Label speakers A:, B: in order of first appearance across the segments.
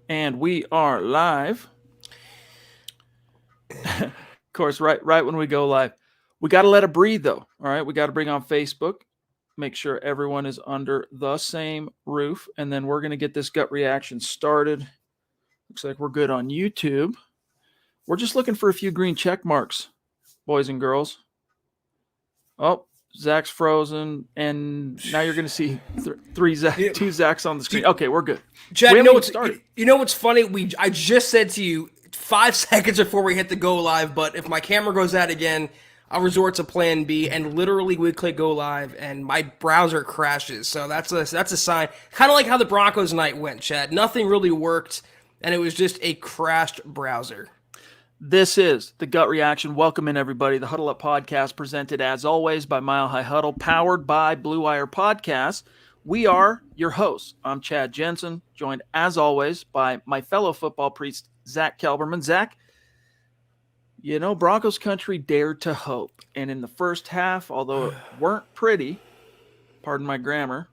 A: And we are live. Of course, right when we go live. We got to let it breathe though. All right? We got to bring on Facebook, make sure everyone is under the same roof, and then we're going to get this gut reaction started. Looks like we're good on YouTube. We're just looking for a few green check marks, boys and girls. Oh, Zach's frozen, and now you're going to see two Zachs on the screen. Okay, we're good.
B: Chad, you know what's funny? I just said to you 5 seconds before we hit the go live, but if my camera goes out again, I'll resort to plan B, and literally we click go live, and my browser crashes. So that's a sign. Kind of like how the Broncos night went, Chad. Nothing really worked, and it was just a crashed browser.
A: This is the Gut Reaction. Welcome in, everybody. The Huddle Up Podcast, presented as always by Mile High Huddle, powered by Blue Wire Podcasts. We are your hosts. I'm Chad Jensen, joined as always by my fellow football priest, Zack Kelberman. Zach, you know, Broncos country dared to hope. And in the first half, although it weren't pretty, pardon my grammar,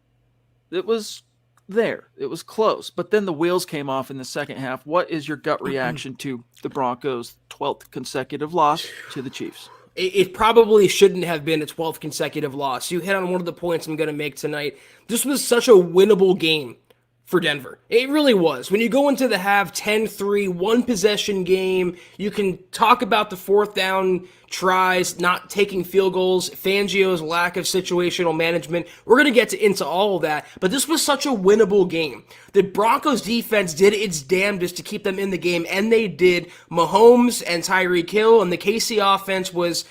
A: it was there. It was close. But then the wheels came off in the second half. What is your gut reaction to the Broncos' 12th consecutive loss to the Chiefs?
B: It probably shouldn't have been a 12th consecutive loss. You hit on one of the points I'm going to make tonight. This was such a winnable game for Denver. It really was. When you go into the half 10-3, one possession game, you can talk about the fourth down tries, not taking field goals, Fangio's lack of situational management. We're going to get into all of that, but this was such a winnable game. The Broncos defense did its damnedest to keep them in the game, and they did. Mahomes and Tyreek Hill and the KC offense was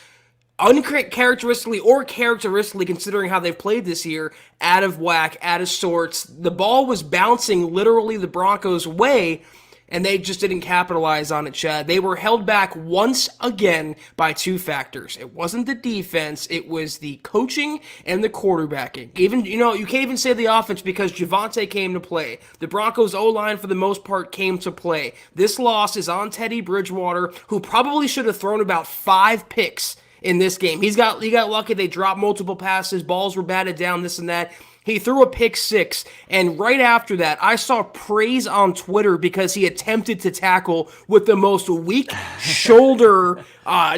B: uncharacteristically or characteristically, considering how they've played this year, out of whack, out of sorts. The ball was bouncing literally the Broncos' way, and they just didn't capitalize on it, Chad. They were held back once again by two factors. It wasn't the defense, it was the coaching and the quarterbacking. Even, you can't even say the offense because Javonte came to play. The Broncos' O-line, for the most part, came to play. This loss is on Teddy Bridgewater, who probably should have thrown about 5 picks in this game. He got lucky. They dropped multiple passes. Balls were batted down, this and that. He threw a pick 6, and right after that, I saw praise on Twitter because he attempted to tackle with the most weak shoulder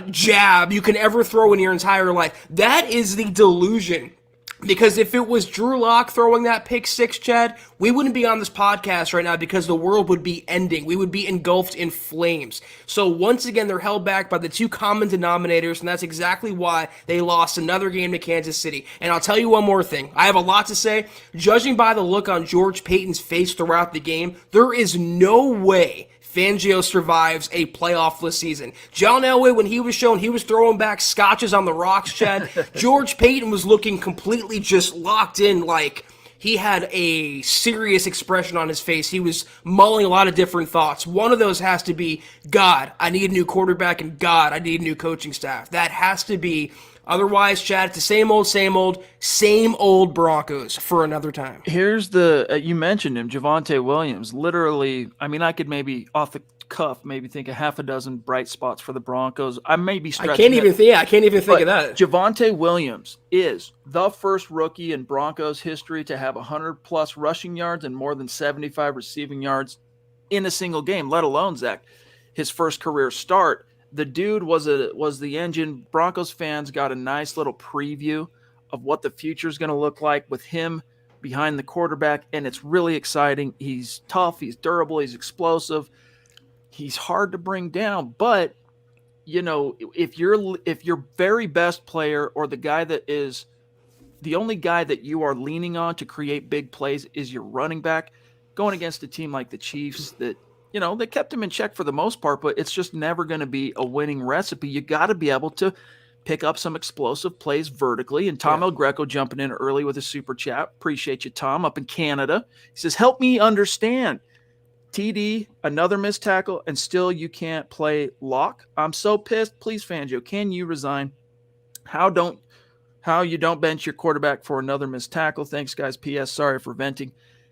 B: jab you can ever throw in your entire life. That is the delusion. Because if it was Drew Lock throwing that pick 6, Chad, we wouldn't be on this podcast right now because the world would be ending. We would be engulfed in flames. So once again, they're held back by the two common denominators, and that's exactly why they lost another game to Kansas City. And I'll tell you one more thing. I have a lot to say. Judging by the look on George Paton's face throughout the game, there is no way Fangio survives a playoff-less season. John Elway, when he was shown, he was throwing back scotches on the rocks, Chad. George Paton was looking completely just locked in, like he had a serious expression on his face. He was mulling a lot of different thoughts. One of those has to be, God, I need a new quarterback, and God, I need a new coaching staff. That has to be. Otherwise, Chad, it's the same old Broncos for another time.
A: Here's you mentioned him, Javonte Williams. Literally, I mean, I could maybe off the cuff maybe think of half a dozen bright spots for the Broncos. I may be stretching.
B: I can't even think of that.
A: Javonte Williams is the first rookie in Broncos history to have 100+ rushing yards and more than 75 receiving yards in a single game, let alone, Zach, his first career start. The dude was the engine. Broncos fans got a nice little preview of what the future is going to look like with him behind the quarterback, and it's really exciting. He's tough, he's durable, he's explosive. He's hard to bring down, but if your very best player or the guy that is the only guy that you are leaning on to create big plays is your running back, going against a team like the Chiefs that they kept him in check for the most part, but it's just never going to be a winning recipe. You got to be able to pick up some explosive plays vertically. And Tom El Greco jumping in early with a super chat. Appreciate you, Tom, up in Canada. He says, help me understand. TD, another missed tackle, and still you can't play lock. I'm so pissed. Please, Fangio, can you resign? How you don't bench your quarterback for another missed tackle. Thanks, guys. P.S. Sorry for venting.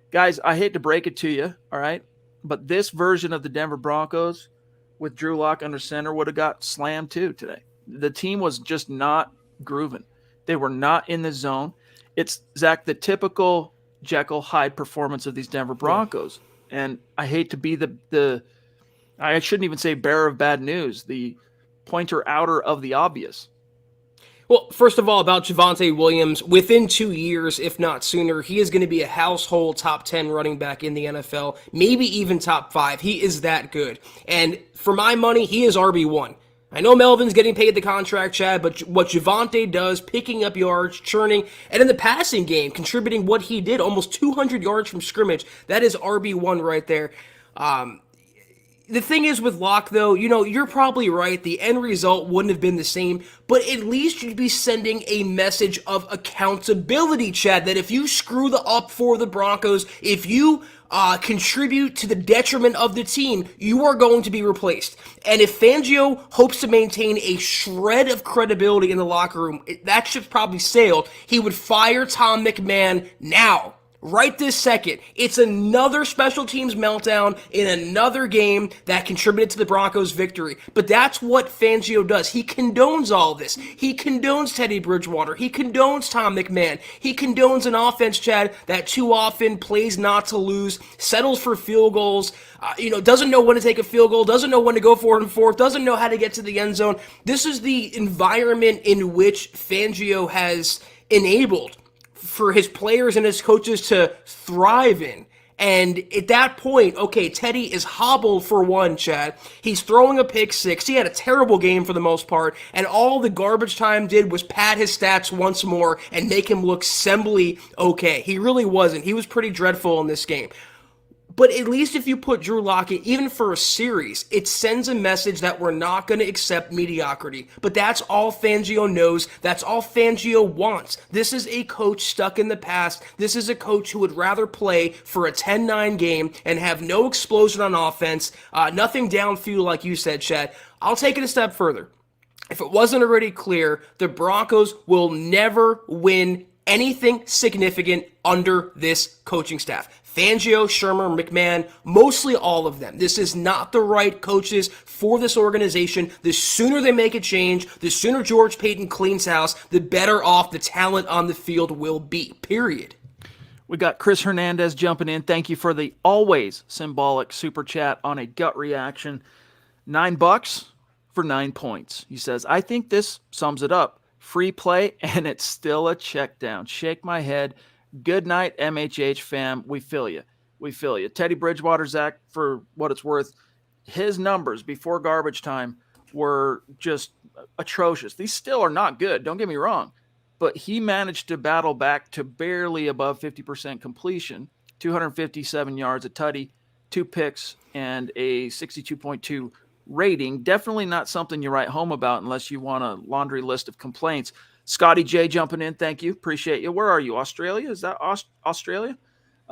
A: Guys, I hate to break it to you, all right? But this version of the Denver Broncos with Drew Lock under center would have got slammed too today. The team was just not grooving. They were not in the zone. It's, Zach, the typical Jekyll Hyde performance of these Denver Broncos. And I hate to be I shouldn't even say bearer of bad news, the pointer outer of the obvious.
B: Well, first of all, about Javonte Williams, within 2 years, if not sooner, he is going to be a household top 10 running back in the NFL, maybe even top 5. He is that good. And for my money, he is RB1. I know Melvin's getting paid the contract, Chad, but what Javonte does, picking up yards, churning, and in the passing game, contributing what he did, almost 200 yards from scrimmage, that is RB1 right there. The thing is with Locke, though, you're probably right. The end result wouldn't have been the same, but at least you'd be sending a message of accountability, Chad, that if you screw up for the Broncos, if you contribute to the detriment of the team, you are going to be replaced. And if Fangio hopes to maintain a shred of credibility in the locker room, that ship's probably sailed. He would fire Tom McMahon now. Right this second. It's another special teams meltdown in another game that contributed to the Broncos' victory. But that's what Fangio does. He condones all this. He condones Teddy Bridgewater. He condones Tom McMahon. He condones an offense, Chad, that too often plays not to lose, settles for field goals, doesn't know when to take a field goal, doesn't know when to go for it and fourth, doesn't know how to get to the end zone. This is the environment in which Fangio has enabled for his players and his coaches to thrive in. And at that point, okay, Teddy is hobbled for one, Chad. He's throwing a pick six. He had a terrible game for the most part, and all the garbage time did was pad his stats once more and make him look sembly okay. He really wasn't. He was pretty dreadful in this game. But at least if you put Drew Lock in, even for a series, it sends a message that we're not going to accept mediocrity. But that's all Fangio knows. That's all Fangio wants. This is a coach stuck in the past. This is a coach who would rather play for a 10-9 game and have no explosion on offense, nothing downfield like you said, Chad. I'll take it a step further. If it wasn't already clear, the Broncos will never win anything significant under this coaching staff. Fangio, Shermer, McMahon, mostly all of them. This is not the right coaches for this organization. The sooner they make a change, the sooner George Paton cleans house, the better off the talent on the field will be, period.
A: We got Chris Hernandez jumping in. Thank you for the always symbolic super chat on a gut reaction. $9 for 9 points. He says, I think this sums it up. Free play, and it's still a check down. Shake my head. Good night, MHH fam. We feel you. We feel you. Teddy Bridgewater, Zach, for what it's worth, his numbers before garbage time were just atrocious. These still are not good. Don't get me wrong. But he managed to battle back to barely above 50% completion, 257 yards, a tutty, 2 picks, and a 62.2 rating. Definitely not something you write home about unless you want a laundry list of complaints. Scotty J jumping in. Thank you. Appreciate you. Where are you? Australia? Is that Australia?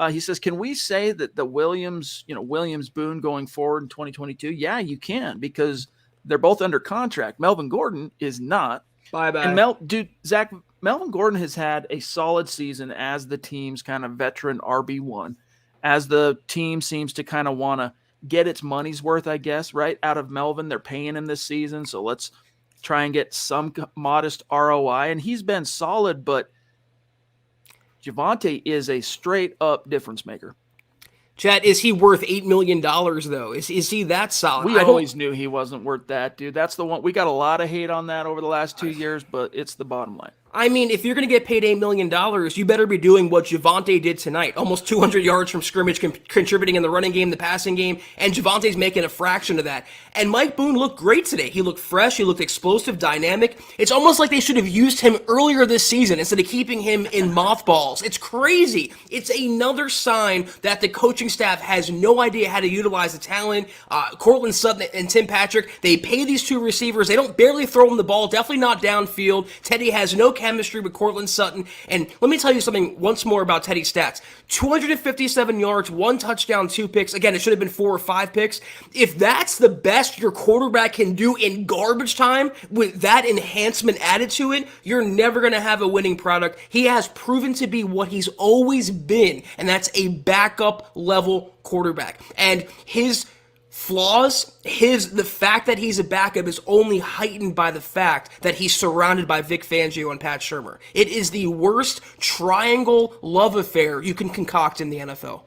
A: He says, can we say that the Williams Boone going forward in 2022? Yeah, you can, because they're both under contract. Melvin Gordon is not.
B: Bye-bye.
A: And Zach, Melvin Gordon has had a solid season as the team's kind of veteran RB1, as the team seems to kind of want to get its money's worth, I guess, right out of Melvin. They're paying him this season, so let's try and get some modest ROI. And he's been solid, but Javonte is a straight-up difference maker.
B: Chad, is he worth $8 million, though? Is he that solid?
A: We always knew he wasn't worth that, dude. That's the one. We got a lot of hate on that over the last 2 years, but it's the bottom line.
B: I mean, if you're going to get paid $8 million, you better be doing what Javonte did tonight. Almost 200 yards from scrimmage, contributing in the running game, the passing game, and Javonte's making a fraction of that. And Mike Boone looked great today. He looked fresh, he looked explosive, dynamic. It's almost like they should have used him earlier this season instead of keeping him in mothballs. It's crazy. It's another sign that the coaching staff has no idea how to utilize the talent. Cortland Sutton and Tim Patrick, they pay these two receivers. They don't barely throw them the ball, definitely not downfield. Teddy has no chemistry with Cortland Sutton. And let me tell you something once more about Teddy's stats. 257 yards, 1 touchdown, 2 picks. Again, it should have been 4 or 5 picks. If that's the best your quarterback can do in garbage time with that enhancement added to it, you're never going to have a winning product. He has proven to be what he's always been, and that's a backup level quarterback. And his flaws, the fact that he's a backup is only heightened by the fact that he's surrounded by Vic Fangio and Pat Shurmur. It is the worst triangle love affair you can concoct in the NFL.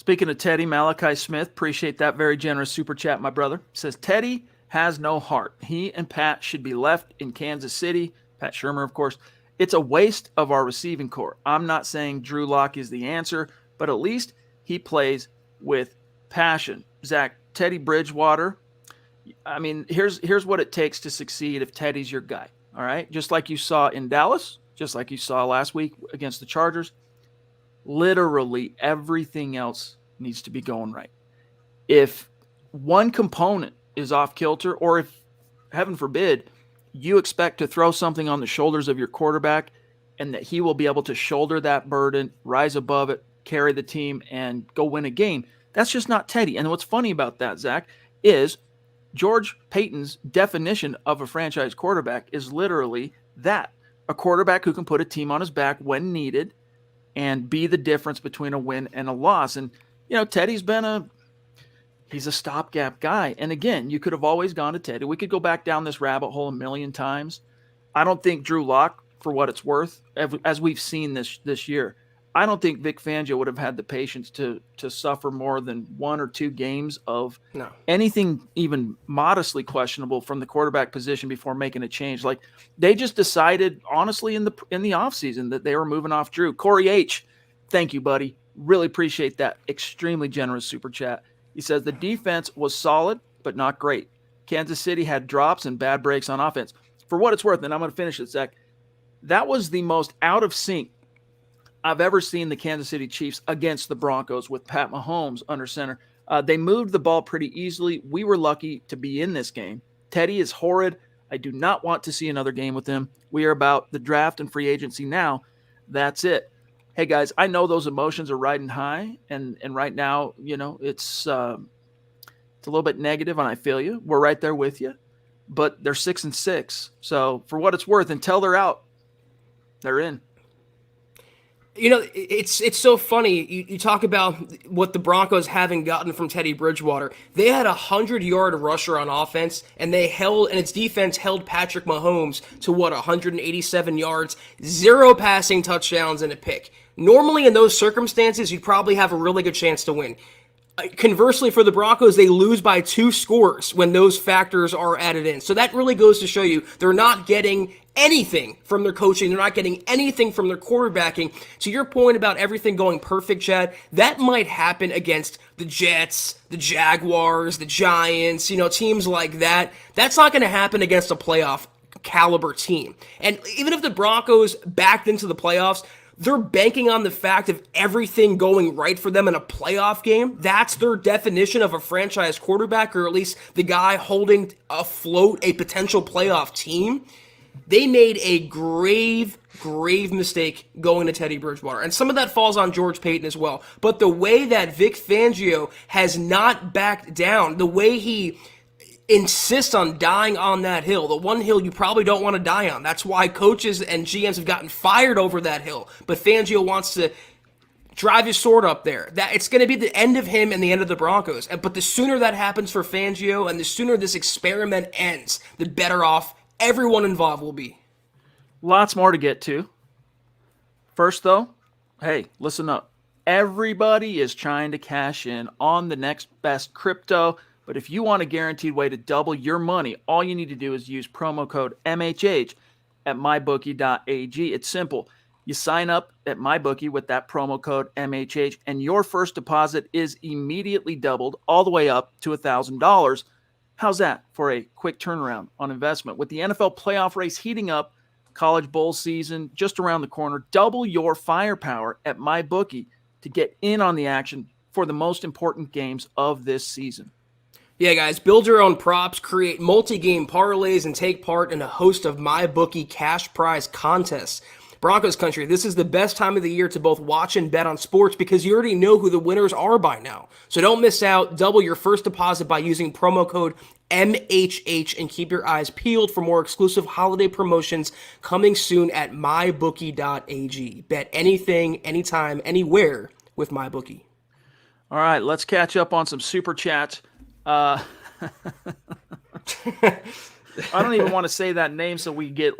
A: Speaking of Teddy, Malachi Smith, appreciate that very generous super chat, my brother. Says, Teddy has no heart. He and Pat should be left in Kansas City. Pat Shurmur, of course. It's a waste of our receiving core. I'm not saying Drew Lock is the answer, but at least he plays with passion. Zach, Teddy Bridgewater, I mean, here's what it takes to succeed if Teddy's your guy, all right? Just like you saw in Dallas, just like you saw last week against the Chargers, literally everything else needs to be going right. If one component is off kilter, or if, heaven forbid, you expect to throw something on the shoulders of your quarterback and that he will be able to shoulder that burden, rise above it, carry the team, and go win a game, that's just not Teddy. And what's funny about that, Zach, is George Paton's definition of a franchise quarterback is literally that, a quarterback who can put a team on his back when needed and be the difference between a win and a loss. And, Teddy's been he's a stopgap guy. And again, you could have always gone to Teddy. We could go back down this rabbit hole a million times. I don't think Drew Lock, for what it's worth, as we've seen this year, I don't think Vic Fangio would have had the patience to suffer more than 1 or 2 games of anything even modestly questionable from the quarterback position before making a change. Like, they just decided, honestly, in the offseason that they were moving off Drew. Corey H., thank you, buddy. Really appreciate that. Extremely generous super chat. He says the defense was solid, but not great. Kansas City had drops and bad breaks on offense. For what it's worth, and I'm going to finish it, Zach, that was the most out of sync I've ever seen the Kansas City Chiefs against the Broncos with Pat Mahomes under center. They moved the ball pretty easily. We were lucky to be in this game. Teddy is horrid. I do not want to see another game with him. We are about the draft and free agency now. That's it. Hey, guys, I know those emotions are riding high, and right now, it's a little bit negative, and I feel you. We're right there with you. But they're 6-6. So for what it's worth, until they're out, they're in.
B: It's so funny. You talk about what the Broncos haven't gotten from Teddy Bridgewater. They had a 100-yard rusher on offense, and its defense held Patrick Mahomes to 187 yards, 0 passing touchdowns, and a pick. Normally, in those circumstances, you'd probably have a really good chance to win. Conversely, for the Broncos, they lose by 2 scores when those factors are added in. So that really goes to show you they're not getting anything from their coaching. They're not getting anything from their quarterbacking. To your point about everything going perfect, Chad, that might happen against the Jets, the Jaguars, the Giants, teams like that. That's not going to happen against a playoff caliber team. And even if the Broncos backed into the playoffs, they're banking on the fact of everything going right for them in a playoff game. That's their definition of a franchise quarterback, or at least the guy holding afloat a potential playoff team. They made a grave mistake going to Teddy Bridgewater. And some of that falls on George Paton as well. But the way that Vic Fangio has not backed down, the way he insists on dying on that hill, the one hill you probably don't want to die on. That's why coaches and GMs have gotten fired over that hill. But Fangio wants to drive his sword up there. That it's going to be the end of him and the end of the Broncos. But the sooner that happens for Fangio and the sooner this experiment ends, the better off everyone involved will be.
A: Lots more to get to. First, though, hey, listen up. Everybody is trying to cash in on the next best crypto. But if you want a guaranteed way to double your money, all you need to do is use promo code MHH at mybookie.ag. It's simple. You sign up at MyBookie with that promo code MHH, and your first deposit is immediately doubled all the way up to $1,000. How's that for a quick turnaround on investment? With the NFL playoff race heating up, college bowl season just around the corner, double your firepower at MyBookie to get in on the action for the most important games of this season.
B: Yeah, guys, build your own props, create multi-game parlays, and take part in a host of MyBookie cash prize contests. Broncos country, this is the best time of the year to both watch and bet on sports because you already know who the winners are by now. So don't miss out. Double your first deposit by using promo code MHH and keep your eyes peeled for more exclusive holiday promotions coming soon at mybookie.ag. Bet anything, anytime, anywhere with MyBookie.
A: All right, let's catch up on some super chats. I don't even want to say that name so we get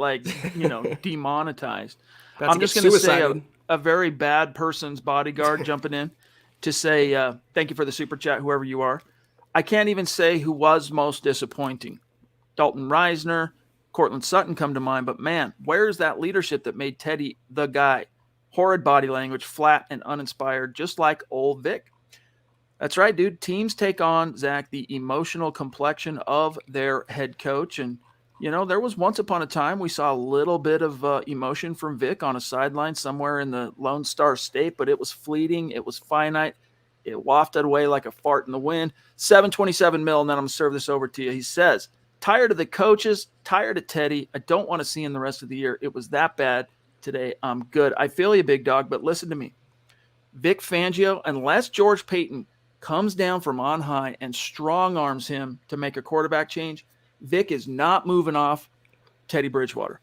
A: demonetized. I'm just going to say a very bad person's bodyguard jumping in. to say thank you for the super chat, whoever you are. I can't even say who was most disappointing. Dalton Reisner, Cortland Sutton come to mind, but man, where's that leadership that made Teddy the guy? Horrid body language, flat and uninspired, just like old Vic. That's right, dude. Teams take on, Zach, the emotional complexion of their head coach. And, there was once upon a time we saw a little bit of emotion from Vic on a sideline somewhere in the Lone Star State, but it was fleeting. It was finite. It wafted away like a fart in the wind. $727 million, and then I'm going to serve this over to you. He says, tired of the coaches, tired of Teddy. I don't want to see him the rest of the year. It was that bad today. I'm good. I feel you, big dog, but listen to me. Vic Fangio, unless George Payton comes down from on high and strong arms him to make a quarterback change, Vic is not moving off Teddy Bridgewater.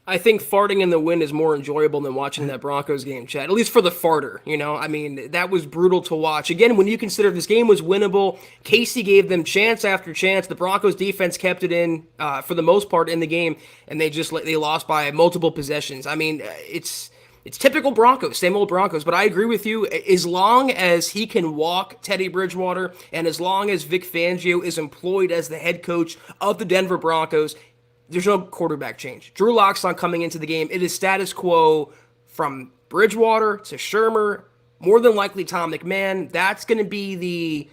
B: I think farting in the wind is more enjoyable than watching that Broncos game, Chad, at least for the farter. I mean, that was brutal to watch. Again, when you consider this game was winnable, Casey gave them chance after chance. The Broncos defense kept it in for the most part in the game, and they lost by multiple possessions. I mean, it's typical Broncos, same old Broncos. But I agree with you. As long as he can walk Teddy Bridgewater, and as long as Vic Fangio is employed as the head coach of the Denver Broncos, there's no quarterback change. Drew Lock's not coming into the game. It is status quo from Bridgewater to Shermer, more than likely Tom McMahon. That's going to be the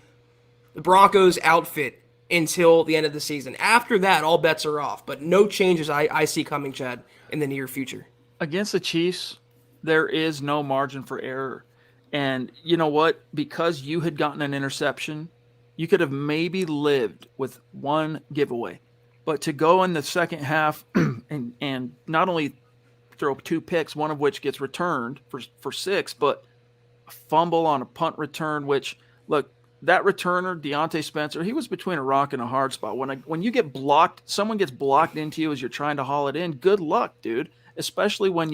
B: Broncos outfit until the end of the season. After that, all bets are off. But no changes I see coming, Chad, in the near future.
A: Against the Chiefs, there is no margin for error. And you know what? Because you had gotten an interception, you could have maybe lived with one giveaway. But to go in the second half and not only throw 2 picks, one of which gets returned for 6, but a fumble on a punt return, which, look, that returner, Deontay Spencer, he was between a rock and a hard spot. When you get blocked, someone gets blocked into you as you're trying to haul it in, good luck, dude, especially when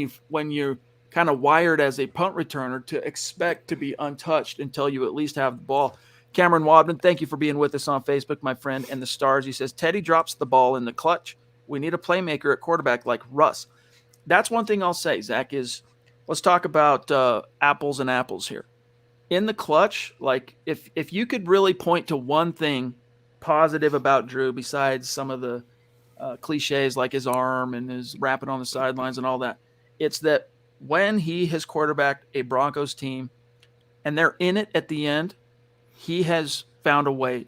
A: you're kind of wired as a punt returner to expect to be untouched until you at least have the ball. Cameron Wadman, thank you for being with us on Facebook, my friend, and the stars. He says, Teddy drops the ball in the clutch. We need a playmaker at quarterback like Russ. That's one thing I'll say, Zach, is let's talk about apples and apples here. In the clutch, like if you could really point to one thing positive about Drew besides some of the cliches like his arm and his rapping on the sidelines and all that, it's that when he has quarterbacked a Broncos team and they're in it at the end, he has found a way,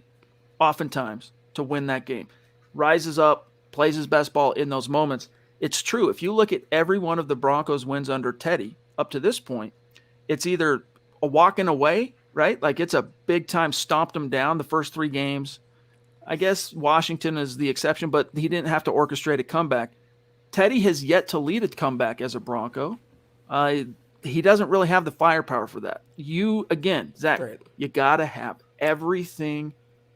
A: oftentimes, to win that game. Rises up, plays his best ball in those moments. It's true. If you look at every one of the Broncos wins under Teddy up to this point, it's either a walking away, right? Like it's a big-time stomped him down the first 3 games. I guess Washington is the exception, but he didn't have to orchestrate a comeback. Teddy has yet to lead a comeback as a Bronco. He doesn't really have the firepower for that. Again, Zach, right. You got to have everything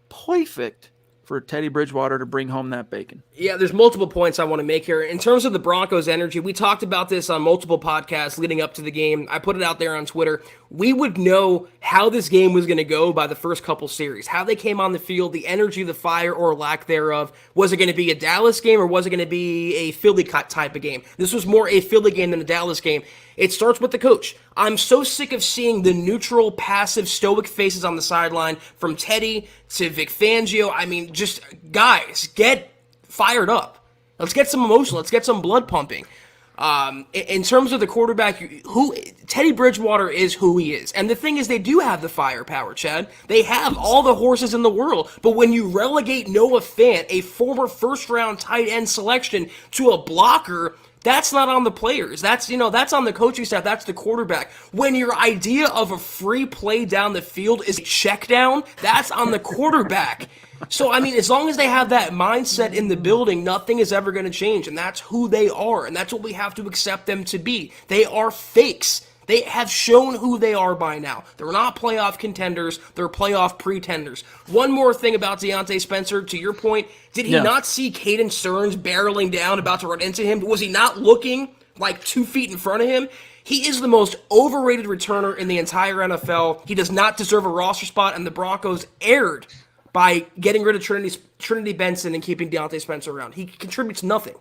A: perfect for Teddy Bridgewater to bring home that bacon.
B: Yeah, there's multiple points I want to make here. In terms of the Broncos' energy, we talked about this on multiple podcasts leading up to the game. I put it out there on Twitter. We would know how this game was going to go by the first couple series, how they came on the field, the energy, the fire, or lack thereof. Was it going to be a Dallas game or was it going to be a Philly type of game? This was more a Philly game than a Dallas game. It starts with the coach. I'm so sick of seeing the neutral, passive, stoic faces on the sideline from Teddy to Vic Fangio. I mean, just guys, get fired up. Let's get some emotion. Let's get some blood pumping. In terms of the quarterback, Teddy Bridgewater is who he is. And the thing is, they do have the firepower, Chad. They have all the horses in the world. But when you relegate Noah Fant, a former first-round tight end selection, to a blocker, that's not on the players. That's on the coaching staff. That's the quarterback. When your idea of a free play down the field is a check down, that's on the quarterback. So, I mean, as long as they have that mindset in the building, nothing is ever going to change. And that's who they are. And that's what we have to accept them to be. They are fakes. They have shown who they are by now. They're not playoff contenders. They're playoff pretenders. One more thing about Deontay Spencer, to your point, did he not see Caden Stearns barreling down, about to run into him? Was he not looking like 2 feet in front of him? He is the most overrated returner in the entire NFL. He does not deserve a roster spot, and the Broncos erred by getting rid of Trinity Benson and keeping Deontay Spencer around. He contributes nothing.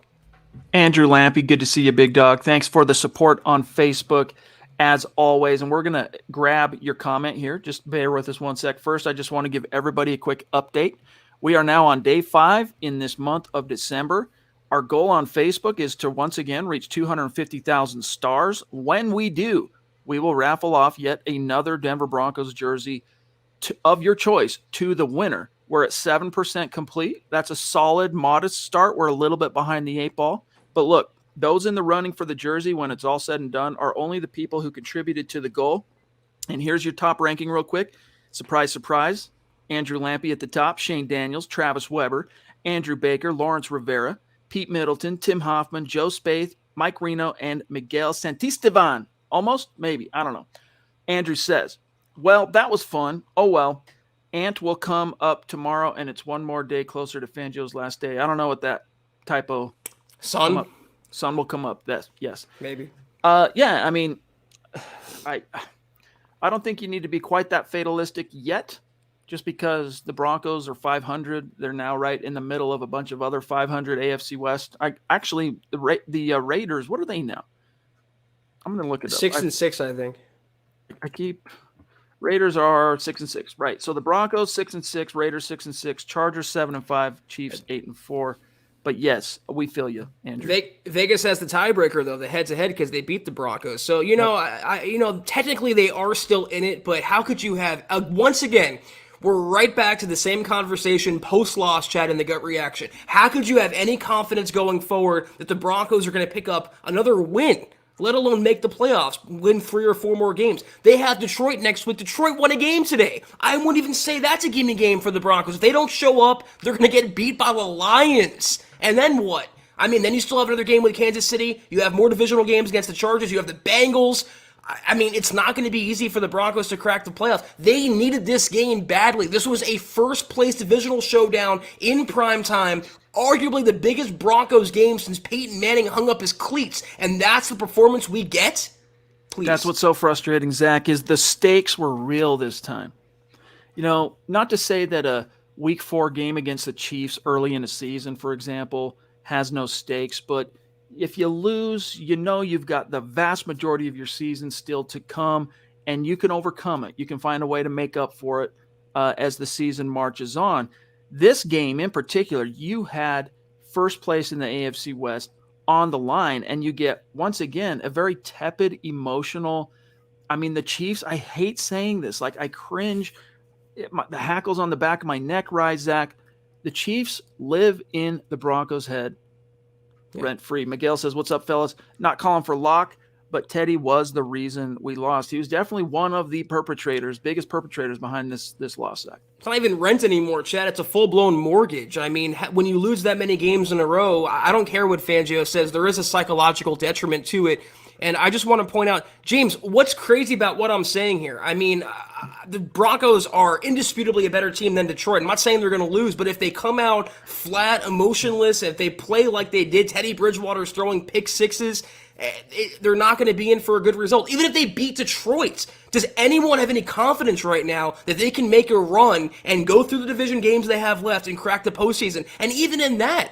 A: Andrew Lampy, good to see you, big dog. Thanks for the support on Facebook. as always. And we're going to grab your comment here. Just bear with us one sec. First, I just want to give everybody a quick update. We are now on day 5 in this month of December. Our goal on Facebook is to once again reach 250,000 stars. When we do, we will raffle off yet another Denver Broncos jersey of your choice to the winner. We're at 7% complete. That's a solid, modest start. We're a little bit behind the 8 ball. But look, those in the running for the jersey, when it's all said and done, are only the people who contributed to the goal. And here's your top ranking real quick. Surprise, surprise. Andrew Lampy at the top, Shane Daniels, Travis Weber, Andrew Baker, Lawrence Rivera, Pete Middleton, Tim Hoffman, Joe Spaeth, Mike Reno, and Miguel Santisteban. Almost? Maybe. I don't know. Andrew says, well, that was fun. Oh, well. Ant will come up tomorrow, and it's one more day closer to Fangio's last day. I don't know what that typo.
B: Sun
A: will come up. Yes.
B: Maybe.
A: Yeah, I mean, I don't think you need to be quite that fatalistic yet. Just because the Broncos are 500, they're now right in the middle of a bunch of other 500 AFC West. The Raiders, what are they now? I'm going to look it up.
B: 6-6, I think.
A: Raiders are 6-6, right? So the Broncos 6-6, Raiders 6-6, Chargers 7-5, Chiefs 8-4. But yes, we feel you, Andrew.
B: Vegas has the tiebreaker though, the head-to-head, because they beat the Broncos. So technically they are still in it. But how could you have once again? We're right back to the same conversation post-loss, Chad, in the gut reaction. How could you have any confidence going forward that the Broncos are going to pick up another win, let alone make the playoffs, win 3 or 4 more games? They have Detroit next week. Detroit won a game today. I wouldn't even say that's a gimme game for the Broncos. If they don't show up, they're going to get beat by the Lions. And then what? I mean, then you still have another game with Kansas City. You have more divisional games against the Chargers. You have the Bengals. I mean, it's not going to be easy for the Broncos to crack the playoffs. They needed this game badly. This was a first-place divisional showdown in prime time, arguably the biggest Broncos game since Peyton Manning hung up his cleats, and that's the performance we get? Please.
A: That's what's so frustrating, Zach, is the stakes were real this time. Not to say that a Week 4 game against the Chiefs early in the season, for example, has no stakes, but if you lose, you've got the vast majority of your season still to come, and you can overcome it. You can find a way to make up for it as the season marches on. This game in particular, you had first place in the AFC West on the line, and you get, once again, a very tepid, emotional. I mean, the Chiefs, I hate saying this. Like, I cringe. The hackles on the back of my neck rise, Zach. The Chiefs live in the Broncos' head. Rent free. Miguel says, what's up, fellas? Not calling for Locke, but Teddy was the reason we lost. He was definitely one of the biggest perpetrators behind this loss, Zach.
B: It's not even rent anymore, Chad. It's a full-blown mortgage. I mean, when you lose that many games in a row, I don't care what Fangio says. There is a psychological detriment to it. And I just want to point out, James, what's crazy about what I'm saying here? I mean, the Broncos are indisputably a better team than Detroit. I'm not saying they're going to lose, but if they come out flat, emotionless, if they play like they did, Teddy Bridgewater's throwing pick sixes, they're not going to be in for a good result. Even if they beat Detroit, does anyone have any confidence right now that they can make a run and go through the division games they have left and crack the postseason? And even in that,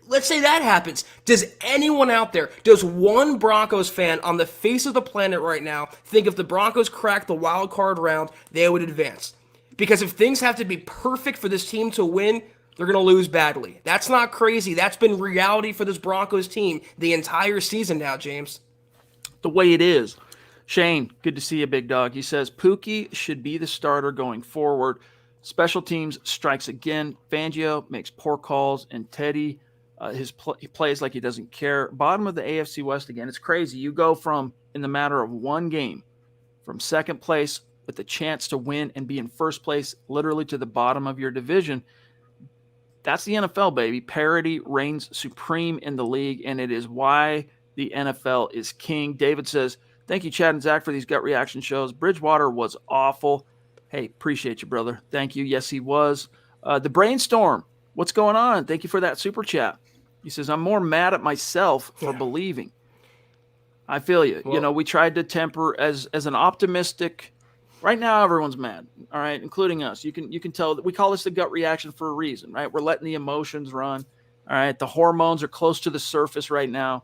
B: let's say that happens. Does anyone out there, does one Broncos fan on the face of the planet right now think if the Broncos cracked the wild card round, they would advance? Because if things have to be perfect for this team to win, they're going to lose badly. That's not crazy. That's been reality for this Broncos team the entire season now, James.
A: The way it is. Shane, good to see you, big dog. He says, Pookie should be the starter going forward. Special teams strikes again. Fangio makes poor calls, and Teddy, he plays like he doesn't care. Bottom of the AFC West again. It's crazy. You go from, in the matter of one game, from second place with the chance to win and be in first place, literally to the bottom of your division. That's the NFL, baby. Parity reigns supreme in the league, and it is why the NFL is king. David says, thank you, Chad and Zach, for these gut reaction shows. Bridgewater was awful. Hey, appreciate you, brother. Thank you. Yes, he was. The Brainstorm, what's going on? Thank you for that super chat. He says, I'm more mad at myself for believing. I feel you. Well, we tried to temper as an optimistic. Right now, everyone's mad, all right, including us. You can tell that we call this the gut reaction for a reason, right? We're letting the emotions run, all right? The hormones are close to the surface right now.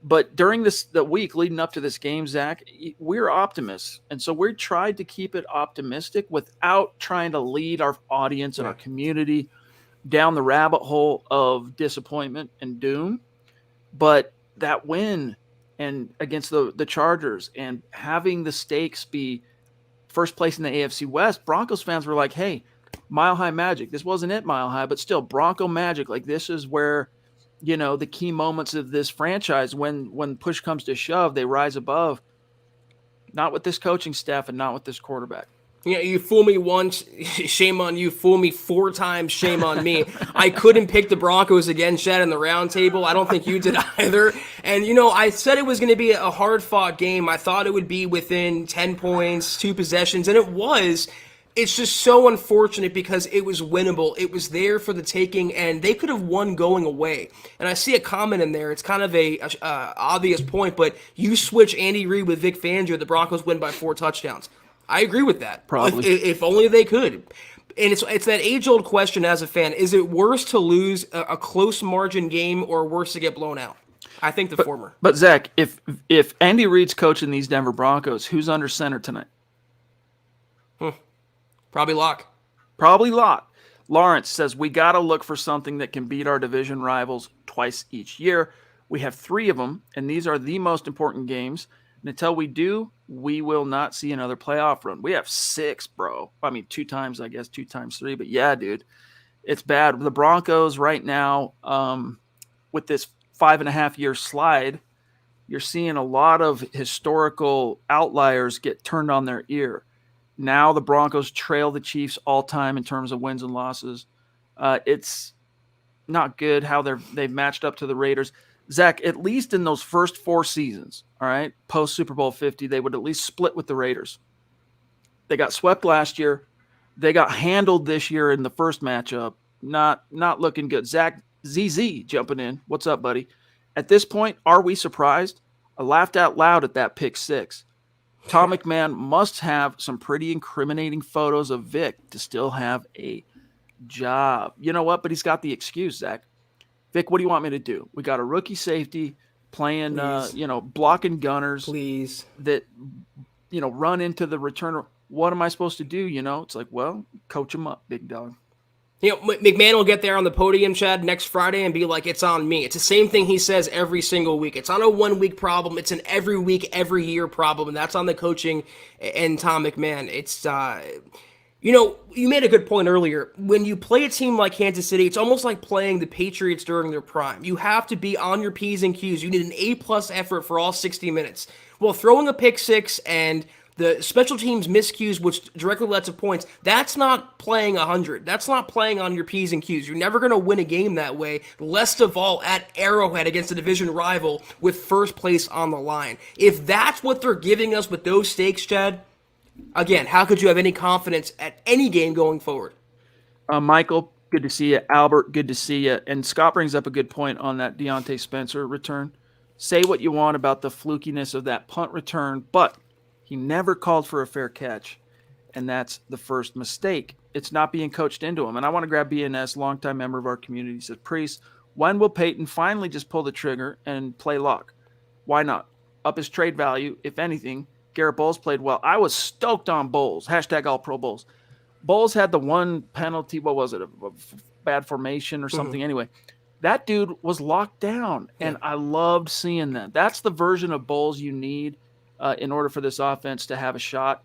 A: But during the week leading up to this game, Zach, we're optimists. And so we tried to keep it optimistic without trying to lead our audience and our community down the rabbit hole of disappointment and doom. But that win and against the Chargers and having the stakes be first place in the AFC West, Broncos fans were like, hey, Mile High Magic. This wasn't it, Mile High, but still Bronco Magic. Like, this is where, the key moments of this franchise, when push comes to shove, they rise above. Not with this coaching staff and not with this quarterback.
B: Yeah, you fool me once, shame on you. Fool me 4 times, shame on me. I couldn't pick the Broncos again, Chad, in the round table. I don't think you did either. And, I said it was going to be a hard-fought game. I thought it would be within 10 points, 2 possessions, and it was. It's just so unfortunate because it was winnable. It was there for the taking, and they could have won going away. And I see a comment in there. It's kind of a obvious point, but you switch Andy Reid with Vic Fangio, the Broncos win by 4 touchdowns. I agree with that.
A: Probably.
B: If only they could. And it's that age-old question as a fan. Is it worse to lose a close margin game or worse to get blown out? I think the former.
A: But, Zach, if Andy Reid's coaching these Denver Broncos, who's under center tonight?
B: Probably Locke.
A: Probably Locke. Lawrence says, we got to look for something that can beat our division rivals twice each year. We have 3 of them, and these are the most important games. And until we do, we will not see another playoff run. We have 6, bro. I mean, 2 times, I guess, 2 times 3. But, yeah, dude, it's bad. The Broncos right now, with this 5.5-year slide, you're seeing a lot of historical outliers get turned on their ear. Now the Broncos trail the Chiefs all time in terms of wins and losses. It's not good how they've matched up to the Raiders. Zach, at least in those first 4 seasons, all right, post Super Bowl 50, they would at least split with the Raiders. They got swept last year. They got handled this year in the first matchup. Not looking good. Zach, ZZ jumping in. What's up, buddy? At this point, are we surprised? I laughed out loud at that pick 6. Tom McMahon must have some pretty incriminating photos of Vic to still have a job. You know what? But he's got the excuse, Zach. Vic, what do you want me to do? We got a rookie safety playing, blocking gunners.
B: Please.
A: That, run into the returner. What am I supposed to do? It's like, well, coach him up, big dog.
B: McMahon will get there on the podium, Chad, next Friday and be like, it's on me. It's the same thing he says every single week. It's not a 1-week problem. It's an every week, every year problem, and that's on the coaching and Tom McMahon. It's, you made a good point earlier. When you play a team like Kansas City, it's almost like playing the Patriots during their prime. You have to be on your P's and Q's. You need an A-plus effort for all 60 minutes. Well, throwing a pick 6 and the special teams miscues, which directly led to points, that's not playing 100. That's not playing on your P's and Q's. You're never going to win a game that way, less of all at Arrowhead against a division rival with first place on the line. If that's what they're giving us with those stakes, Chad, again, how could you have any confidence at any game going forward?
A: Michael, good to see you. Albert, good to see you. And Scott brings up a good point on that Deontay Spencer return. Say what you want about the flukiness of that punt return, but he never called for a fair catch, and that's the first mistake. It's not being coached into him. And I want to grab BNS, longtime member of our community. He says, Priest, when will Peyton finally just pull the trigger and play lock? Why not? Up his trade value, if anything. Garrett Bowles played well. I was stoked on Bowles. # all pro Bowles. Bowles had the one penalty. What was it? A bad formation or something. Anyway, that dude was locked down, and I loved seeing that. That's the version of Bowles you need in order for this offense to have a shot.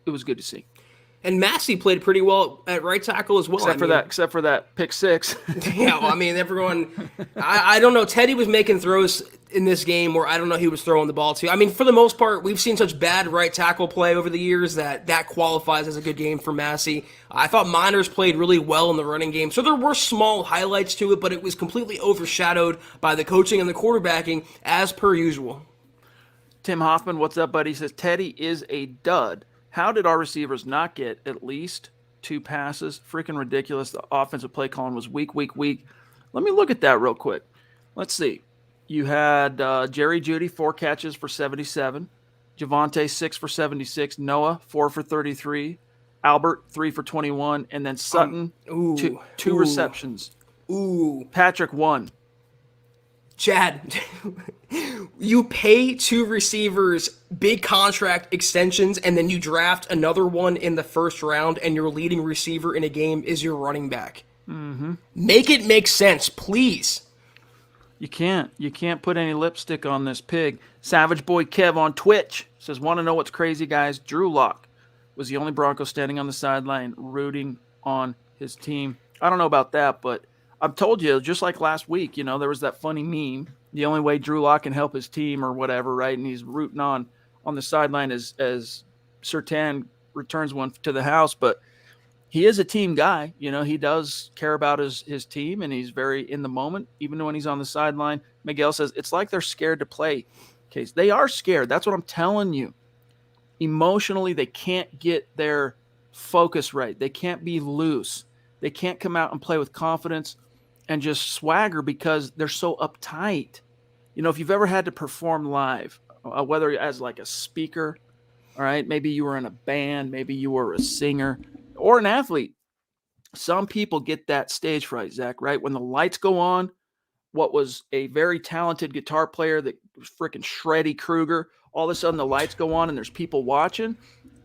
A: It was good to see.
B: And Massey played pretty well at right tackle as well.
A: Except for that pick 6.
B: Yeah, well, I mean, everyone. I don't know. Teddy was making throws in this game where I don't know he was throwing the ball to. I mean, for the most part, we've seen such bad right tackle play over the years that qualifies as a good game for Massey. I thought Miners played really well in the running game. So there were small highlights to it, but it was completely overshadowed by the coaching and the quarterbacking as per usual.
A: Tim Hoffman, what's up, buddy? He says, Teddy is a dud. How did our receivers not get at least 2 passes? Freaking ridiculous. The offensive play calling was weak. Let me look at that real quick. Let's see. You had Jerry Jeudy, 4 catches for 77. Javonte, 6 for 76. Noah, 4 for 33. Albert, 3 for 21. And then Sutton, two receptions.
B: Ooh.
A: Patrick, 1.
B: Chad, you pay two receivers big contract extensions, and then you draft another one in the first round, and your leading receiver in a game is your running back.
A: Mm-hmm.
B: Make it make sense, please.
A: You can't put any lipstick on this pig. Savage Boy Kev on Twitch says, want to know what's crazy, guys? Drew Lock was the only Bronco standing on the sideline rooting on his team. I don't know about that, but I've told you, just like last week, there was that funny meme. The only way Drew Lock can help his team or whatever, right? And he's rooting on the sideline as Surtain returns one to the house. But he is a team guy. He does care about his team, and he's very in the moment, even when he's on the sideline. Miguel says, it's like they're scared to play. Case. They are scared. That's what I'm telling you. Emotionally, they can't get their focus right. They can't be loose. They can't come out and play with confidence and just swagger because they're so uptight. If you've ever had to perform live, whether as like a speaker, all right, maybe you were in a band, maybe you were a singer or an athlete. Some people get that stage fright, Zach, right? When the lights go on, what was a very talented guitar player that was freaking Shreddy Krueger, all of a sudden the lights go on and there's people watching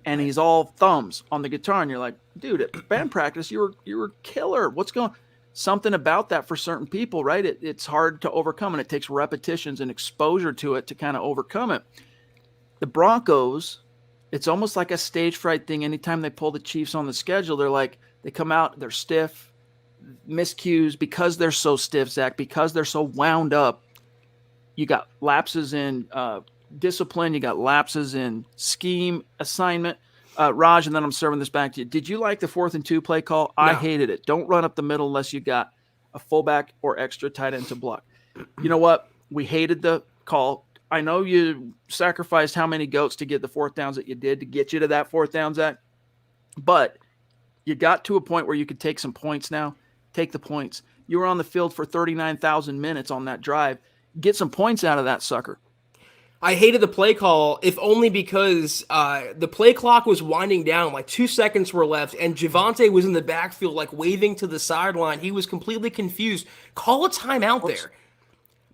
A: and he's all thumbs on the guitar. And you're like, dude, at band practice, you were killer. What's going on? Something about that for certain people, right? It's hard to overcome, and it takes repetitions and exposure to it to kind of overcome it. The Broncos, it's almost like a stage fright thing. Anytime they pull the Chiefs on the schedule, they come out, they're stiff, miscues because they're so stiff, Zach, because they're so wound up. You got lapses in discipline, you got lapses in scheme assignment. Raj, and then I'm serving this back to you. Did you like the 4th and 2 play call? No. I hated it. Don't run up the middle unless you got a fullback or extra tight end to block. You know what? We hated the call. I know you sacrificed how many goats to get the 4th downs that you did to get you to that 4th down, Zach. But you got to a point where you could take some points now. Take the points. You were on the field for 39,000 minutes on that drive. Get some points out of that sucker.
B: I hated the play call, if only because the play clock was winding down, like 2 seconds were left, and Javonte was in the backfield, like waving to the sideline. He was completely confused. Call a timeout there.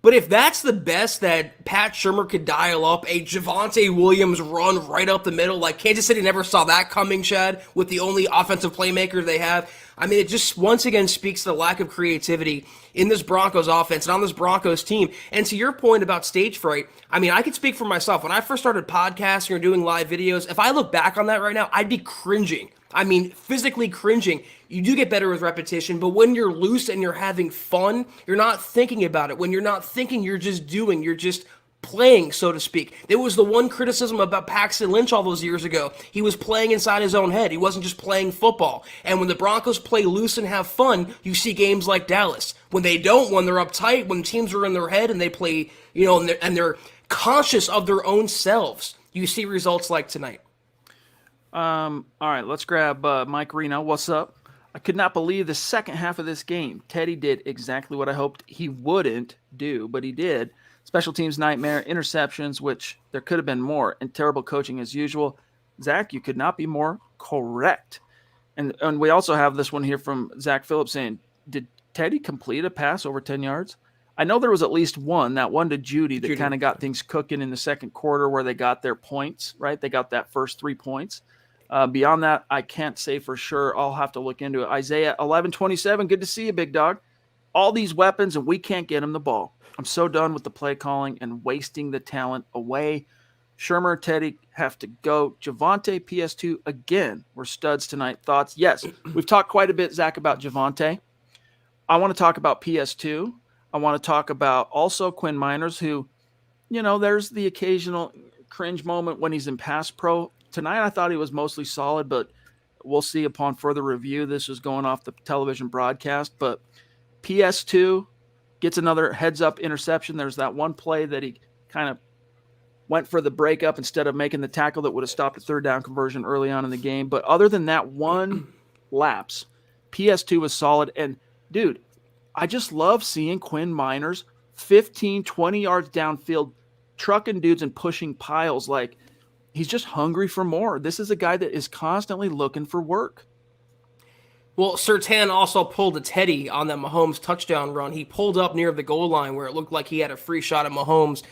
B: But if that's the best that Pat Shurmur could dial up, a Javonte Williams run right up the middle, like Kansas City never saw that coming, Chad, with the only offensive playmaker they have. I mean, it just once again speaks to the lack of creativity in this Broncos offense and on this Broncos team. And to your point about stage fright, I mean, I could speak for myself. When I first started podcasting or doing live videos, if I look back on that right now, I'd be cringing. I mean, physically cringing. You do get better with repetition, but when you're loose and you're having fun, you're not thinking about it. When you're not thinking, you're just doing. You're just playing, so to speak. There was the one criticism about Paxton Lynch all those years ago. He was playing inside his own head. He wasn't just playing football. And when the Broncos play loose and have fun, you see games like Dallas. When they don't, when they're uptight, when teams are in their head and they play, and they're conscious of their own selves, you see results like tonight.
A: All right, let's grab Mike Reno. What's up? I could not believe the second half of this game. Teddy did exactly what I hoped he wouldn't do, but he did. Special teams nightmare, interceptions, which there could have been more, and terrible coaching as usual. Zach, you could not be more correct. And we also have this one here from Zach Phillips saying, did Teddy complete a pass over 10 yards? I know there was at least one, that one to Judy that kind of got things cooking in the second quarter where they got their points, right? They got that first 3 points. Beyond that, I can't say for sure. I'll have to look into it. Isaiah 1127, good to see you, big dog. All these weapons, and we can't get him the ball. I'm so done with the play calling and wasting the talent away. Shurmur, Teddy have to go. Javonte, PS2, again, we're studs tonight. Thoughts? Yes, we've talked quite a bit, Zach, about Javonte. I want to talk about PS2. I want to talk about also Quinn Miners, who, there's the occasional cringe moment when he's in pass pro. Tonight, I thought he was mostly solid, but we'll see upon further review. This is going off the television broadcast, but PS2 gets another heads-up interception. There's that one play that he kind of went for the breakup instead of making the tackle that would have stopped a third down conversion early on in the game. But other than that one lapse, PS2 was solid. And, dude, I just love seeing Quinn Miners 15, 20 yards downfield, trucking dudes and pushing piles. Like, he's just hungry for more. This is a guy that is constantly looking for work.
B: Well, Surtain also pulled a Teddy on that Mahomes touchdown run. He pulled up near the goal line where it looked like he had a free shot at Mahomes.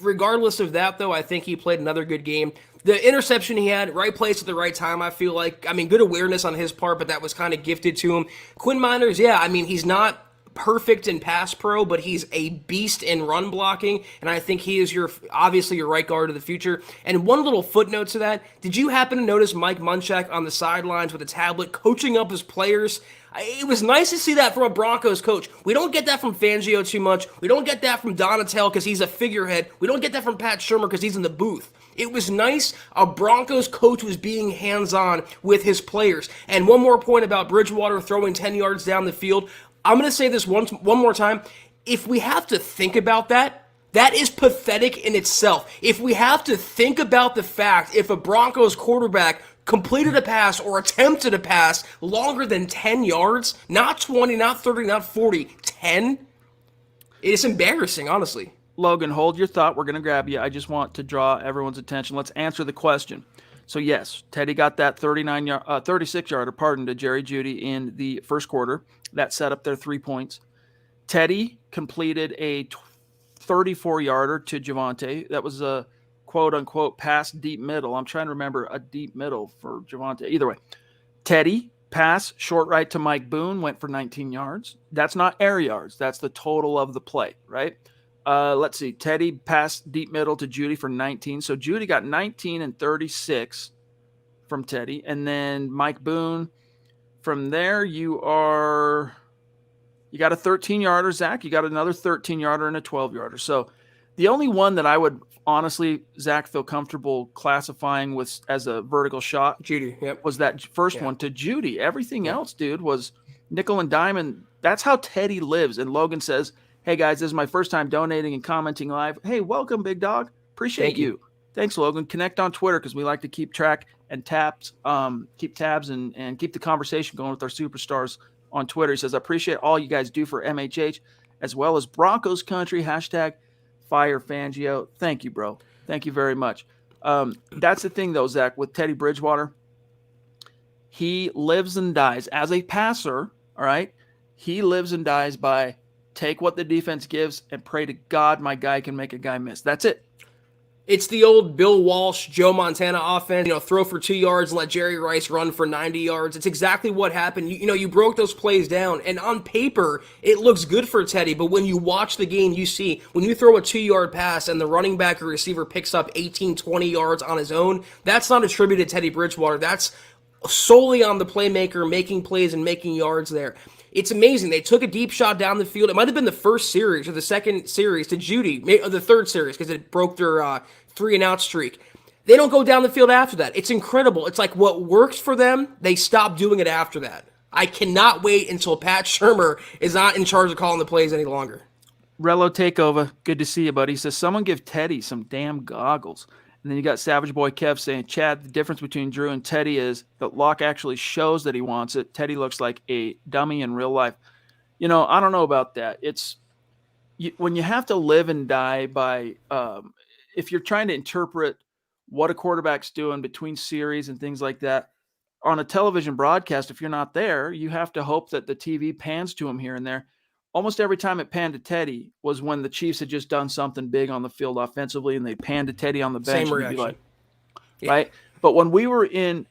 B: Regardless of that, though, I think he played another good game. The interception he had, right place at the right time, I feel like. I mean, good awareness on his part, but that was kind of gifted to him. Quinn Miners, yeah, I mean, he's not perfect in pass pro, but he's a beast in run blocking, and I think he is obviously your right guard of the future. And one little footnote to that, did you happen to notice Mike Munchak on the sidelines with a tablet coaching up his players? It was nice to see that from a Broncos coach. We don't get that from Fangio too much. We don't get that from Donatel because he's a figurehead. We don't get that from Pat Shurmur because he's in the booth. It was nice a Broncos coach was being hands-on with his players. And one more point about Bridgewater throwing 10 yards down the field. I'm going to say this one more time. If we have to think about that, that is pathetic in itself. If we have to think about the fact if a Broncos quarterback completed a pass or attempted a pass longer than 10 yards, not 20, not 30, not 40, 10, it is embarrassing, honestly.
A: Logan, hold your thought. We're going to grab you. I just want to draw everyone's attention. Let's answer the question. So, yes, Teddy got that 36-yarder, to Jerry Jeudy in the first quarter. That set up their 3 points. Teddy completed a 34-yarder to Javonte. That was a quote-unquote pass deep middle. I'm trying to remember a deep middle for Javonte. Either way, Teddy pass short right to Mike Boone, went for 19 yards. That's not air yards. That's the total of the play, right? Let's see. Teddy passed deep middle to Jeudy for 19. So Jeudy got 19 and 36 from Teddy. And then Mike Boone, from there you got a 13-yarder, Zach. You got another 13-yarder and a 12-yarder. So the only one that I would honestly, Zach, feel comfortable classifying with as a vertical shot
B: Jeudy, yep,
A: was that first one to Jeudy. Everything else, dude, was nickel and dime. That's how Teddy lives. And Logan says, hey, guys, this is my first time donating and commenting live. Hey, welcome, big dog. Appreciate you. Thanks, Logan. Connect on Twitter because we like to keep track and keep tabs and keep the conversation going with our superstars on Twitter. He says, I appreciate all you guys do for MHH as well as Broncos country. #Fire Fangio. Thank you, bro. Thank you very much. That's the thing, though, Zach, with Teddy Bridgewater. He lives and dies as a passer, all right? He lives and dies by take what the defense gives and pray to God my guy can make a guy miss. That's it.
B: It's the old Bill Walsh, Joe Montana offense, throw for 2 yards and let Jerry Rice run for 90 yards. It's exactly what happened. You broke those plays down, and on paper, it looks good for Teddy, but when you watch the game, you see when you throw a 2-yard pass and the running back or receiver picks up 18, 20 yards on his own, that's not attributed to Teddy Bridgewater. That's solely on the playmaker making plays and making yards there. It's amazing. They took a deep shot down the field. It might have been the first series or the second series to Jeudy, or the third series because it broke their 3-and-out streak. They don't go down the field after that. It's incredible. It's like what works for them, they stop doing it after that. I cannot wait until Pat Shurmur is not in charge of calling the plays any longer.
A: Rello Takeover, good to see you, buddy. He says, someone give Teddy some damn goggles. And then you got Savage Boy Kev saying, Chad, the difference between Drew and Teddy is that Locke actually shows that he wants it. Teddy looks like a dummy in real life. I don't know about that. When you have to live and die by if you're trying to interpret what a quarterback's doing between series and things like that, on a television broadcast, if you're not there, you have to hope that the TV pans to him here and there. Almost every time it panned to Teddy was when the Chiefs had just done something big on the field offensively, and they panned to Teddy on the bench.
B: Same reaction.
A: Like, yeah. Right? But when we were in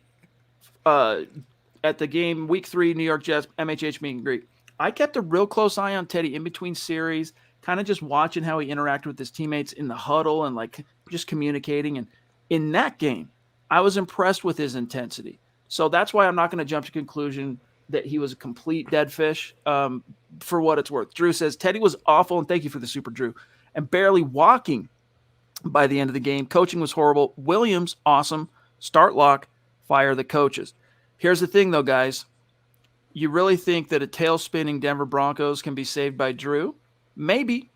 A: at the game, Week 3, New York Jets, MHH meet and greet, I kept a real close eye on Teddy in between series, kind of just watching how he interacted with his teammates in the huddle and like just communicating. And in that game, I was impressed with his intensity. So that's why I'm not going to jump to conclusion that he was a complete dead fish for what it's worth. Drew says, Teddy was awful, and thank you for the super, Drew, and barely walking by the end of the game. Coaching was horrible. Williams, awesome. Start Lock, fire the coaches. Here's the thing, though, guys. You really think that a tail-spinning Denver Broncos can be saved by Drew? Maybe.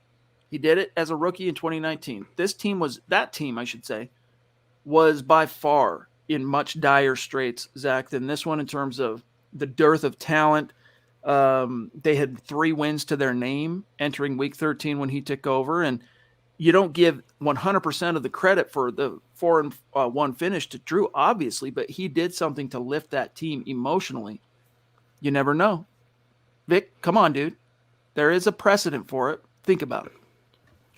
A: He did it as a rookie in 2019. That team, I should say, was by far in much dire straits, Zach, than this one in terms of the dearth of talent. They had 3 wins to their name entering Week 13 when he took over, and you don't give 100% of the credit for the 4-1 finish to Drew, obviously, but he did something to lift that team emotionally You never know. Vic, come on, dude. There is a precedent for it. Think about it.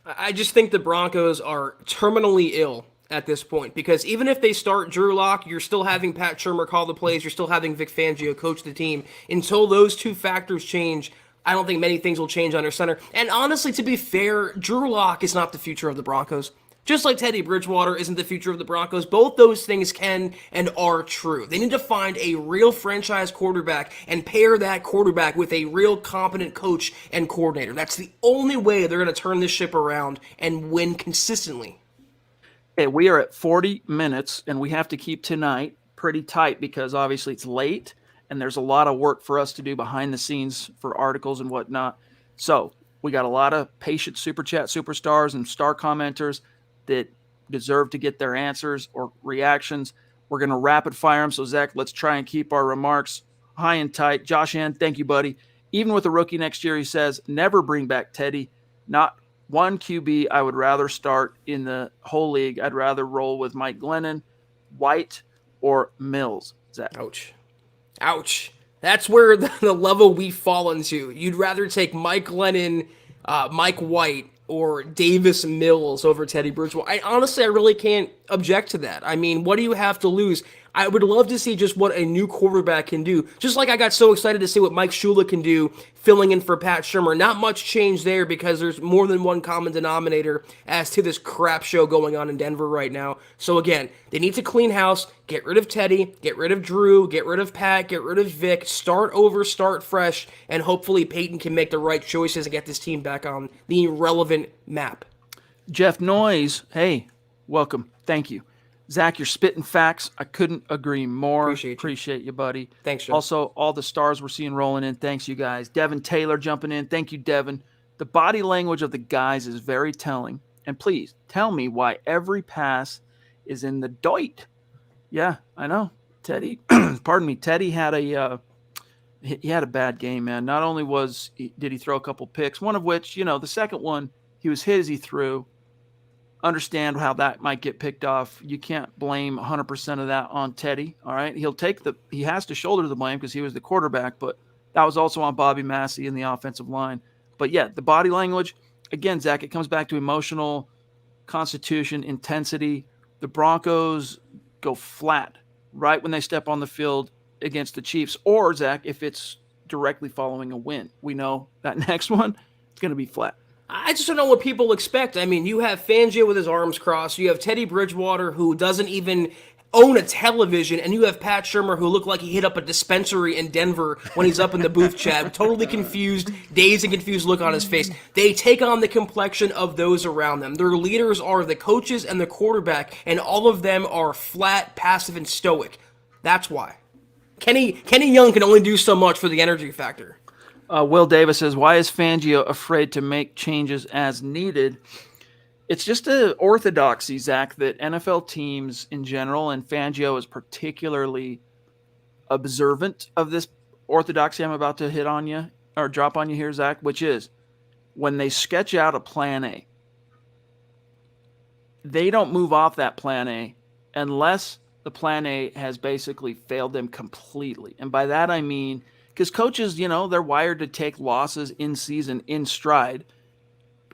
B: I just think the Broncos are terminally ill at this point because even if they start Drew Lock, you're still having Pat Shurmur call the plays, you're still having Vic Fangio coach the team. Until those two factors change, I don't think many things will change under center. And honestly, to be fair, Drew Lock is not the future of the Broncos. Just like Teddy Bridgewater isn't the future of the Broncos, both those things can and are true. They need to find a real franchise quarterback and pair that quarterback with a real competent coach and coordinator. That's the only way they're going to turn this ship around and win consistently.
A: Okay, we are at 40 minutes, and we have to keep tonight pretty tight because obviously it's late, and there's a lot of work for us to do behind the scenes for articles and whatnot. So we got a lot of patient Super Chat superstars and star commenters that deserve to get their answers or reactions. We're going to rapid fire them. So, Zach, let's try and keep our remarks high and tight. Josh N, thank you, buddy. Even with a rookie next year, he says, never bring back Teddy. Not one QB I would rather start in the whole league. I'd rather roll with Mike Glennon, White, or Mills. Zach.
B: Ouch. That's where the level we've fallen to. You'd rather take Mike Glennon, Mike White, or Davis Mills over Teddy Bridgewater. I really can't object to that. I mean, what do you have to lose? I would love to see just what a new quarterback can do. Just like I got so excited to see what Mike Shula can do filling in for Pat Shurmur. Not much change there because there's more than one common denominator as to this crap show going on in Denver right now. So again, they need to clean house, get rid of Teddy, get rid of Drew, get rid of Pat, get rid of Vic, start over, start fresh, and hopefully Peyton can make the right choices and get this team back on the relevant map.
A: Jeff Noyes, hey, welcome. Thank you. Zach, you're spitting facts. I couldn't agree more. Appreciate you, buddy.
B: Thanks, Joe.
A: Also, all the stars we're seeing rolling in. Thanks, you guys. Devin Taylor jumping in. Thank you, Devin. The body language of the guys is very telling. And please, tell me why every pass is in the doit. Yeah, I know. Teddy, pardon me. Teddy had he had a bad game, man. Not only did he throw a couple picks, one of which, the second one, he was hit as he threw. Understand how that might get picked off. You can't blame 100% of that on Teddy. All right. He has to shoulder the blame because he was the quarterback, but that was also on Bobby Massey in the offensive line. But yeah, the body language, again, Zach, it comes back to emotional constitution, intensity. The Broncos go flat right when they step on the field against the Chiefs, or Zach, if it's directly following a win. We know that next one, it's going to be flat.
B: I just don't know what people expect. I mean, you have Fangio with his arms crossed. You have Teddy Bridgewater, who doesn't even own a television. And you have Pat Shurmur, who looked like he hit up a dispensary in Denver when he's up in the booth chat. Totally confused, dazed and confused look on his face. They take on the complexion of those around them. Their leaders are the coaches and the quarterback, and all of them are flat, passive, and stoic. That's why. Kenny Young can only do so much for the energy factor.
A: Will Davis says, why is Fangio afraid to make changes as needed? It's just an orthodoxy, Zach, that NFL teams in general, and Fangio is particularly observant of this orthodoxy I'm about to hit on you, or drop on you here, Zach, which is when they sketch out a plan A, they don't move off that plan A unless the plan A has basically failed them completely. And by that I mean, because coaches, they're wired to take losses in season in stride,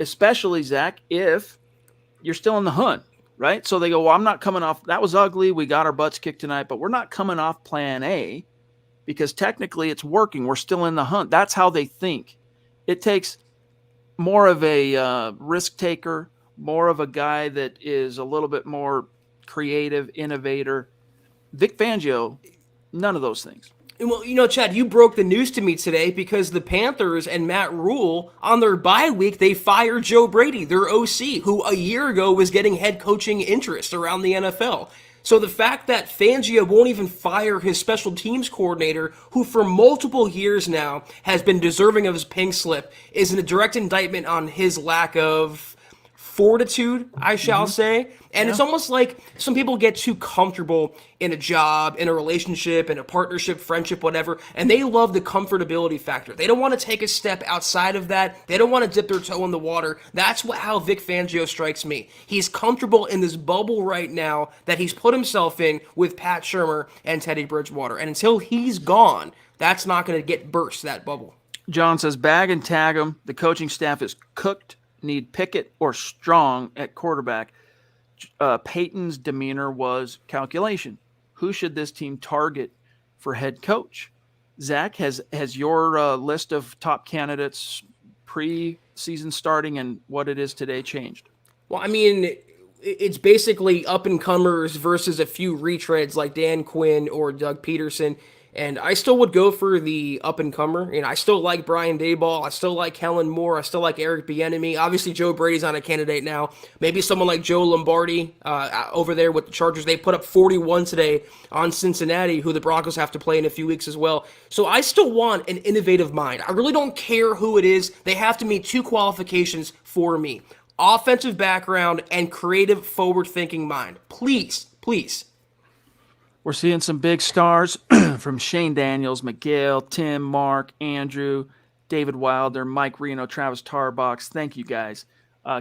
A: especially, Zach, if you're still in the hunt, right? So they go, well, I'm not coming off. That was ugly. We got our butts kicked tonight, but we're not coming off plan A because technically it's working. We're still in the hunt. That's how they think. It takes more of a risk taker, more of a guy that is a little bit more creative, innovator. Vic Fangio, none of those things.
B: Well, Chad, you broke the news to me today because the Panthers and Matt Rule, on their bye week, they fired Joe Brady, their OC, who a year ago was getting head coaching interest around the NFL. So the fact that Fangio won't even fire his special teams coordinator, who for multiple years now has been deserving of his pink slip, is a direct indictment on his lack of fortitude, I shall say. And it's almost like some people get too comfortable in a job, in a relationship, in a partnership, friendship, whatever, and they love the comfortability factor. They don't want to take a step outside of that. They don't want to dip their toe in the water. That's how Vic Fangio strikes me. He's comfortable in this bubble right now that he's put himself in with Pat Shurmur and Teddy Bridgewater. And until he's gone, That's not going to get burst, that bubble.
A: John says, bag and tag them. The coaching staff is cooked, need Pickett or Strong at quarterback. Peyton's demeanor was calculation. Who should this team target for head coach? Zach, has your list of top candidates pre-season starting and what it is today changed?
B: Well, I mean, it's basically up-and-comers versus a few retreads like Dan Quinn or Doug Peterson. And I still would go for the up-and-comer. I still like Brian Daboll. I still like Kellen Moore. I still like Eric Bieniemy. Obviously, Joe Brady's on a candidate now. Maybe someone like Joe Lombardi over there with the Chargers. They put up 41 today on Cincinnati, who the Broncos have to play in a few weeks as well. So I still want an innovative mind. I really don't care who it is. They have to meet two qualifications for me: offensive background and creative, forward-thinking mind. Please, please.
A: We're seeing some big stars from Shane Daniels, Miguel, Tim, Mark, Andrew, David Wilder, Mike Reno, Travis Tarbox. Thank you, guys.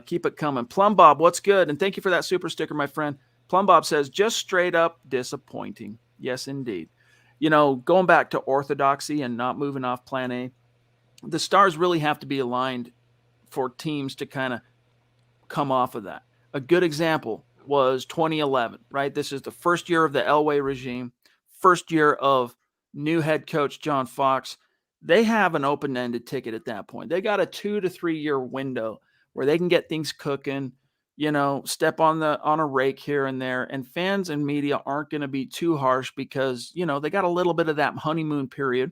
A: Keep it coming. Plum Bob, what's good? And thank you for that super sticker, my friend. Plum Bob says, just straight up disappointing. Yes, indeed. Going back to orthodoxy and not moving off plan A, the stars really have to be aligned for teams to kind of come off of that. A good example was 2011, right? This is the first year of the Elway regime, first year of new head coach John Fox. They have an open-ended ticket at that point. They got a 2 to 3 year window where they can get things cooking, step on a rake here and there, and fans and media aren't going to be too harsh because, they got a little bit of that honeymoon period.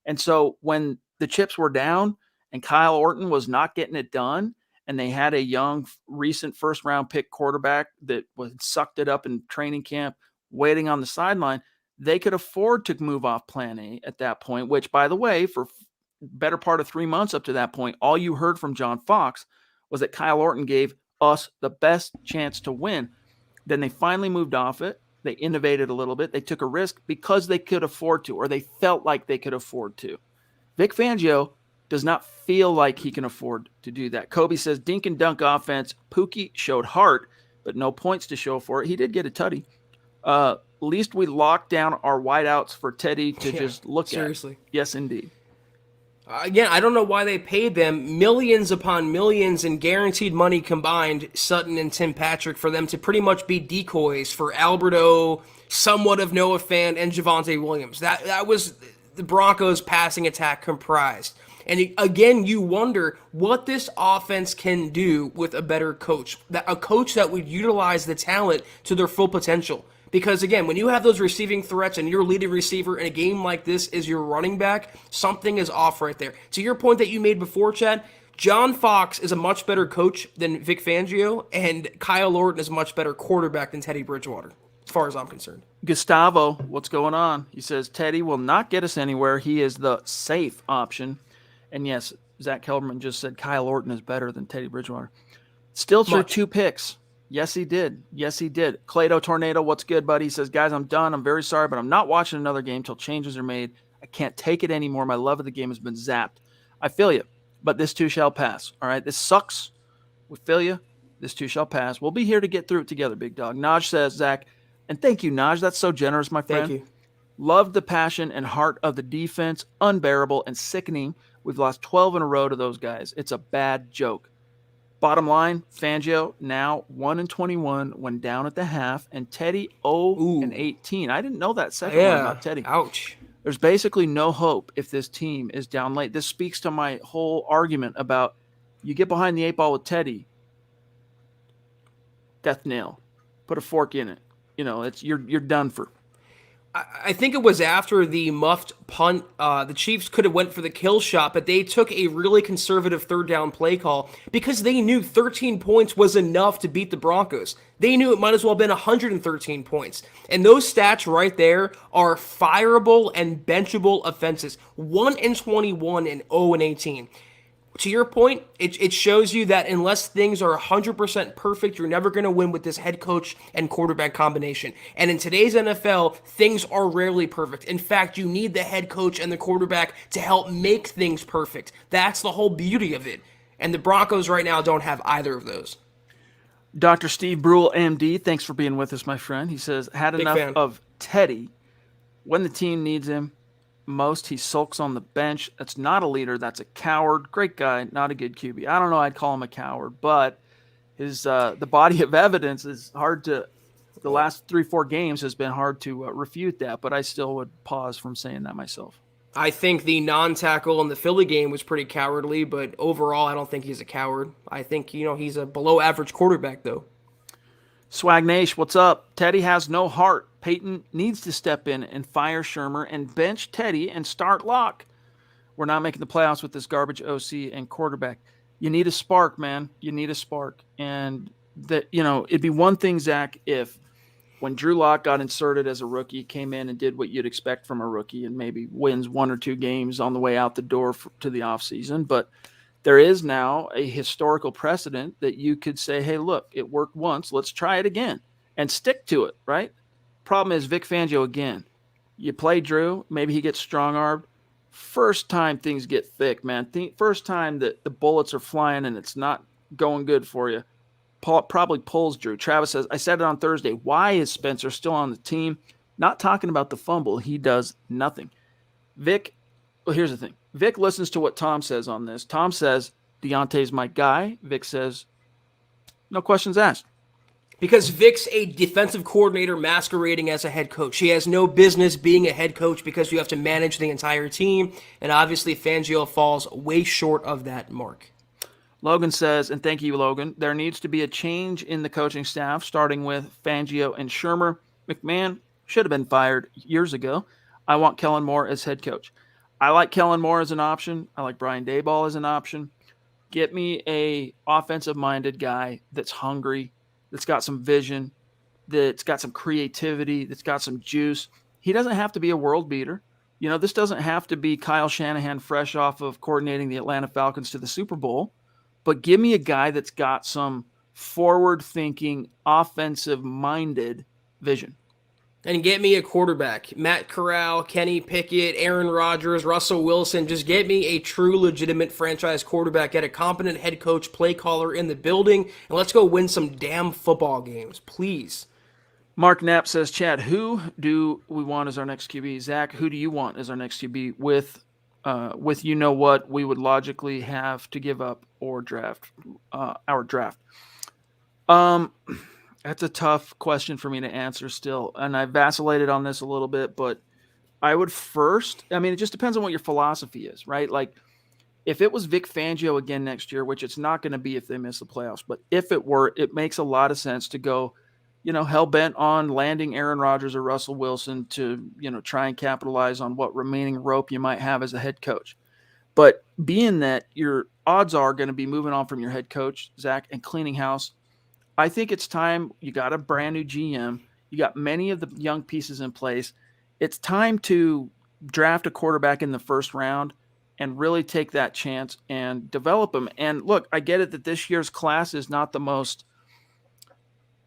A: And so when the chips were down and Kyle Orton was not getting it done, and they had a young, recent first-round pick quarterback that was sucked it up in training camp, waiting on the sideline, they could afford to move off plan A at that point, which, by the way, for better part of 3 months up to that point, all you heard from John Fox was that Kyle Orton gave us the best chance to win. Then they finally moved off it. They innovated a little bit. They took a risk because they could afford to, or they felt like they could afford to. Vic Fangio does not feel like he can afford to do that. Kobe says, dink and dunk offense. Pookie showed heart, but no points to show for it. He did get a tutty. At least we locked down our wideouts for Teddy to just look
B: seriously.
A: at. Yes, indeed.
B: Again, I don't know why they paid them millions upon millions in guaranteed money combined, Sutton and Tim Patrick, for them to pretty much be decoys for Alberto, somewhat of Noah Fant, and Javonte Williams. That was the Broncos' passing attack comprised. And again, you wonder what this offense can do with a better coach, a coach that would utilize the talent to their full potential. Because again, when you have those receiving threats and your leading receiver in a game like this is your running back, something is off right there. To your point that you made before, Chad, John Fox is a much better coach than Vic Fangio, and Kyle Orton is a much better quarterback than Teddy Bridgewater, as far as I'm concerned.
A: Gustavo, what's going on? He says, Teddy will not get us anywhere. He is the safe option. And yes, Zack Kelberman just said Kyle Orton is better than Teddy Bridgewater. Still threw 2 picks. Yes, he did. Yes, he did. Clado Tornado, what's good, buddy? He says, guys, I'm done. I'm very sorry, but I'm not watching another game till changes are made. I can't take it anymore. My love of the game has been zapped. I feel you, but this too shall pass. All right, this sucks. We feel you. This too shall pass. We'll be here to get through it together, big dog. Naj says, Zach, and thank you, Naj. That's so generous, my friend.
B: Thank you.
A: Love the passion and heart of the defense. Unbearable and sickening. We've lost 12 in a row to those guys. It's a bad joke. Bottom line, Fangio now 1-21 when down at the half, and Teddy 0-18. I didn't know that second one about Teddy.
B: Ouch.
A: There's basically no hope if this team is down late. This speaks to my whole argument about you get behind the 8 ball with Teddy, death nail. Put a fork in it. It's you're done for.
B: I think it was after the muffed punt, the Chiefs could have went for the kill shot, but they took a really conservative third down play call because they knew 13 points was enough to beat the Broncos. They knew it might as well have been 113 points. And those stats right there are fireable and benchable offenses. 1-21 and 0-18. To your point, it shows you that unless things are 100% perfect, you're never going to win with this head coach and quarterback combination. And in today's NFL, things are rarely perfect. In fact, you need the head coach and the quarterback to help make things perfect. That's the whole beauty of it. And the Broncos right now don't have either of those.
A: Dr. Steve Brule, MD, thanks for being with us, my friend. He says, had enough of Teddy when the team needs him. most. He sulks on the bench. That's not a leader. That's a coward. Great guy, not a good QB. I don't know. I'd call him a coward, but his the body of evidence is hard to. The last 3-4 games has been hard to refute that, but I still would pause from saying that myself.
B: I think the non-tackle in the Philly game was pretty cowardly, but overall, I don't think he's a coward. I think, he's a below-average quarterback, though.
A: Swagnash, what's up? Teddy has no heart. Peyton needs to step in and fire Shermer and bench Teddy and start Locke. We're not making the playoffs with this garbage OC and quarterback. You need a spark, man. You need a spark. And that, it'd be one thing, Zach, if when Drew Lock got inserted as a rookie, came in and did what you'd expect from a rookie and maybe wins 1 or 2 games on the way out the door to the offseason. But there is now a historical precedent that you could say, hey, look, it worked once. Let's try it again and stick to it, right? Problem is Vic Fangio again. You play Drew, maybe he gets strong-armed. First time things get thick, man. First time that the bullets are flying and it's not going good for you. Probably pulls Drew. Travis says, I said it on Thursday. Why is Spencer still on the team? Not talking about the fumble. He does nothing. Vic, well, here's the thing. Vic listens to what Tom says on this. Tom says, Deontay's my guy. Vic says, no questions asked.
B: Because Vic's a defensive coordinator masquerading as a head coach. He has no business being a head coach because you have to manage the entire team. And obviously, Fangio falls way short of that mark.
A: Logan says, and thank you, Logan, there needs to be a change in the coaching staff, starting with Fangio and Shermer. McMahon should have been fired years ago. I want Kellen Moore as head coach. I like Kellen Moore as an option. I like Brian Daboll as an option. Get me a offensive-minded guy that's hungry, that's got some vision, that's got some creativity, that's got some juice. He doesn't have to be a world beater. This doesn't have to be Kyle Shanahan fresh off of coordinating the Atlanta Falcons to the Super Bowl. But give me a guy that's got some forward-thinking, offensive-minded vision.
B: And get me a quarterback. Matt Corral, Kenny Pickett, Aaron Rodgers, Russell Wilson. Just get me a true, legitimate franchise quarterback. Get a competent head coach, play caller in the building. And let's go win some damn football games, please.
A: Mark Knapp says, Chad, who do we want as our next QB? Zach, who do you want as our next QB with what we would logically have to give up or draft our draft? That's a tough question for me to answer still, and I vacillated on this a little bit, but I would first, it just depends on what your philosophy is, right? Like if it was Vic Fangio again next year, which it's not going to be if they miss the playoffs, but if it were, it makes a lot of sense to go, hell-bent on landing Aaron Rodgers or Russell Wilson to, try and capitalize on what remaining rope you might have as a head coach. But being that your odds are going to be moving on from your head coach, Zach, and cleaning house, I think it's time. You got a brand new GM. You got many of the young pieces in place. It's time to draft a quarterback in the first round and really take that chance and develop them. And look, I get it that this year's class is not the most,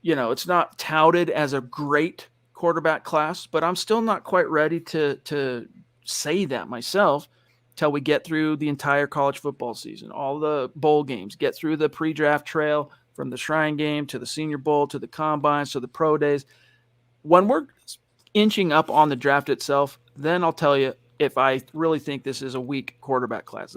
A: it's not touted as a great quarterback class, but I'm still not quite ready to say that myself till we get through the entire college football season, all the bowl games, get through the pre-draft trail from the Shrine Game to the Senior Bowl to the Combines to the Pro Days. When we're inching up on the draft itself, then I'll tell you if I really think this is a weak quarterback class.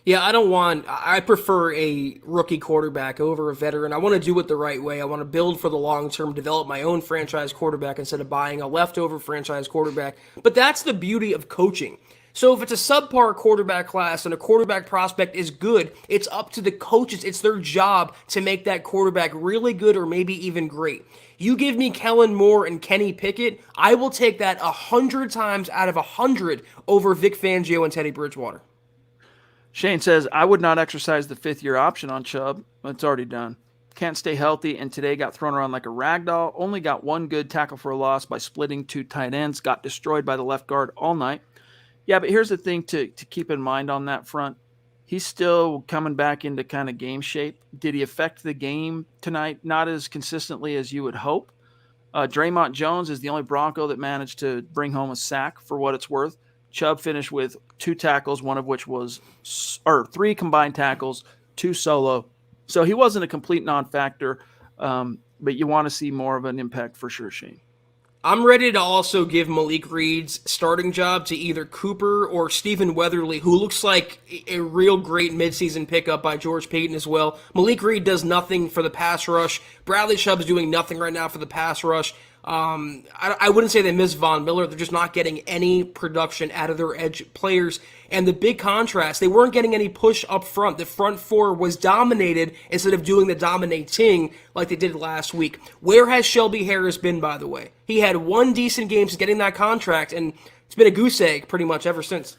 B: Yeah, I prefer a rookie quarterback over a veteran. I want to do it the right way. I want to build for the long term, develop my own franchise quarterback instead of buying a leftover franchise quarterback. But that's the beauty of coaching. So if it's a subpar quarterback class and a quarterback prospect is good, it's up to the coaches. It's their job to make that quarterback really good or maybe even great. You give me Kellen Moore and Kenny Pickett, I will take that 100 times out of 100 over Vic Fangio and Teddy Bridgewater.
A: Shane says, I would not exercise the fifth-year option on Chubb. It's already done. Can't stay healthy, and today got thrown around like a rag doll. Only got one good tackle for a loss by splitting 2 tight ends. Got destroyed by the left guard all night. Yeah, but here's the thing to keep in mind on that front. He's still coming back into kind of game shape. Did he affect the game tonight? Not as consistently as you would hope. Draymond Jones is the only Bronco that managed to bring home a sack for what it's worth. Chubb finished with 2 tackles, one of which was, or 3 combined tackles, 2 solo. So he wasn't a complete non-factor, but you want to see more of an impact for sure, Shane.
B: I'm ready to also give Malik Reed's starting job to either Cooper or Stephen Weatherly, who looks like a real great midseason pickup by George Payton as well. Malik Reed does nothing for the pass rush. Bradley Chubb's doing nothing right now for the pass rush. I wouldn't say they miss Von Miller. They're just not getting any production out of their edge players. And the big contrast, they weren't getting any push up front. The front four was dominated instead of doing the dominating like they did last week. Where has Shelby Harris been, by the way? He had one decent game since getting that contract, and it's been a goose egg pretty much ever since.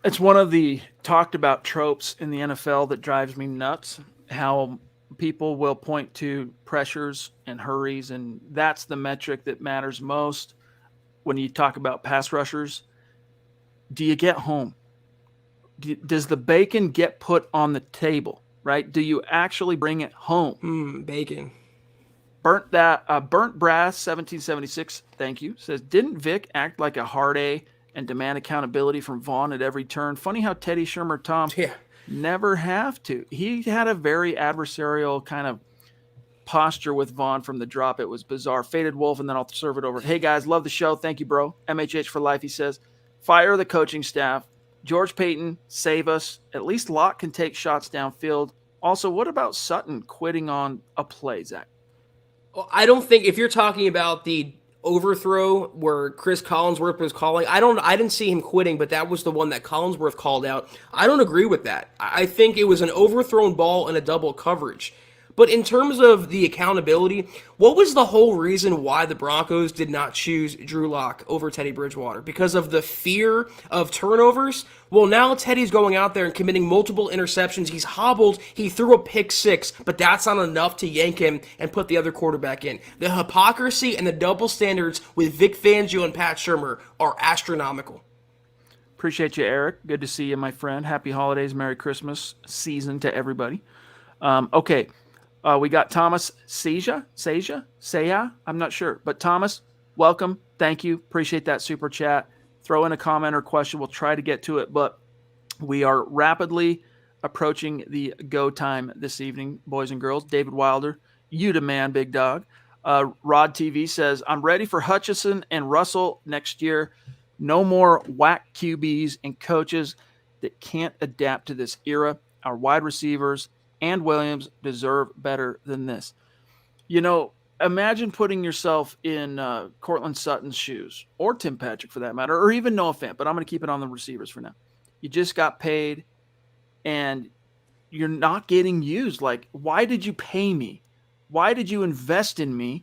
A: It's one of the talked about tropes in the NFL that drives me nuts, how people will point to pressures and hurries, and that's the metric that matters most when you talk about pass rushers. Do you get home? Does the bacon get put on the table, right? Do you actually bring it home?
B: Bacon.
A: Burnt Brass 1776, thank you, says, didn't Vic act like a hard A and demand accountability from Vaughn at every turn? Funny how Teddy Shermer Tom never have to. He had a very adversarial kind of posture with Vaughn from the drop. It was bizarre. Faded Wolf, and then I'll serve it over. Hey, guys, love the show. Thank you, bro. MHH for life, he says. Fire the coaching staff. George Payton, save us. At least Locke can take shots downfield. Also, what about Sutton quitting on a play, Zach?
B: Well, I don't think, if you're talking about the overthrow where Chris Collinsworth was calling, I didn't see him quitting, but that was the one that Collinsworth called out. I don't agree with that. I think it was an overthrown ball and a double coverage. But in terms of the accountability, what was the whole reason why the Broncos did not choose Drew Lock over Teddy Bridgewater? Because of the fear of turnovers? Well, now Teddy's going out there and committing multiple interceptions. He's hobbled. He threw a pick six, but that's not enough to yank him and put the other quarterback in. The hypocrisy and the double standards with Vic Fangio and Pat Shurmur are astronomical.
A: Appreciate you, Eric. Good to see you, my friend. Happy holidays, Merry Christmas season to everybody. Okay. We got Thomas Seja, I'm not sure. But Thomas, welcome. Thank you. Appreciate that super chat. Throw in a comment or question. We'll try to get to it. But we are rapidly approaching the go time this evening, boys and girls. David Wilder, you demand, big dog. Rod TV says, I'm ready for Hutchinson and Russell next year. No more whack QBs and coaches that can't adapt to this era. Our wide receivers and Williams deserve better than this. You know, imagine putting yourself in Cortland Sutton's shoes, or Tim Patrick for that matter, or even Noah Fant, but I'm going to keep it on the receivers for now. You just got paid, and you're not getting used. Like, why did you pay me? Why did you invest in me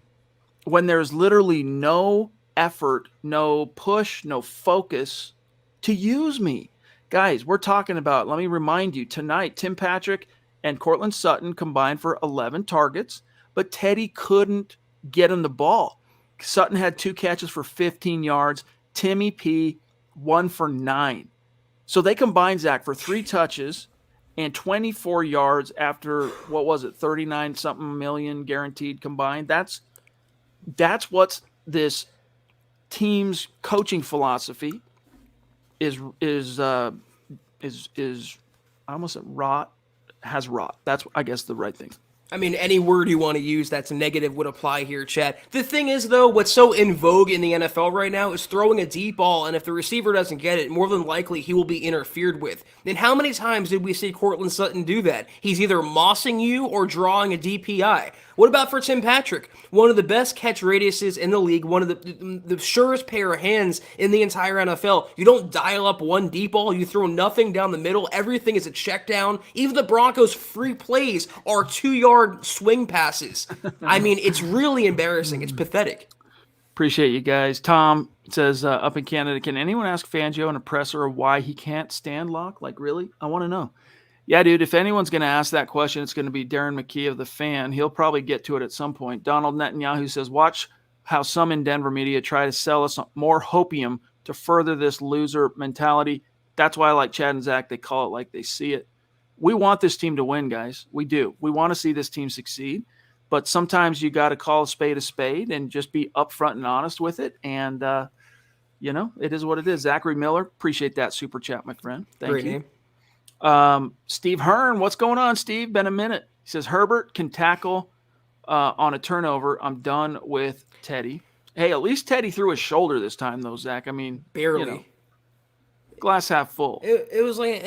A: when there's literally no effort, no push, no focus to use me? Guys, we're talking about, let me remind you, tonight, Tim Patrick and Cortland Sutton combined for 11 targets, but Teddy couldn't get him the ball. Sutton had 2 catches for 15 yards. Timmy P, 1 for 9. So they combined, Zach, for 3 touches and 24 yards after, 39-something million guaranteed combined. That's what this team's coaching philosophy is I almost said rot. Has wrought. That's, I guess, the right thing.
B: I mean, any word you want to use that's negative would apply here, Chad. The thing is, though, what's so in vogue in the NFL right now is throwing a deep ball, and if the receiver doesn't get it, more than likely he will be interfered with. And how many times did we see Cortland Sutton do that? He's either mossing you or drawing a DPI. What about for Tim Patrick? One of the best catch radiuses in the league, one of the surest pair of hands in the entire NFL. You don't dial up one deep ball, you throw nothing down the middle, everything is a check down. Even the Broncos' free plays are 2-yard swing passes. I mean, it's really embarrassing. It's pathetic.
A: Appreciate you guys. Tom says, up in Canada, can anyone ask Fangio and Oppressor why he can't stand Locke? Like, really? I want to know. Yeah, dude, if anyone's going to ask that question, it's going to be Darren McKee of The Fan. He'll probably get to it at some point. Donald Netanyahu says, watch how some in Denver media try to sell us more hopium to further this loser mentality. That's why I like Chad and Zach. They call it like they see it. We want this team to win, guys. We do. We want to see this team succeed. But sometimes you got to call a spade and just be upfront and honest with it. And, it is what it is. Zachary Miller, appreciate that super chat, my friend. Thank you. Steve Hearn, what's going on, Steve? Been a minute. He says, Herbert can tackle on a turnover. I'm done with Teddy. Hey, at least Teddy threw his shoulder this time, though, Zach. I mean,
B: Barely.
A: Glass half full.
B: It was like,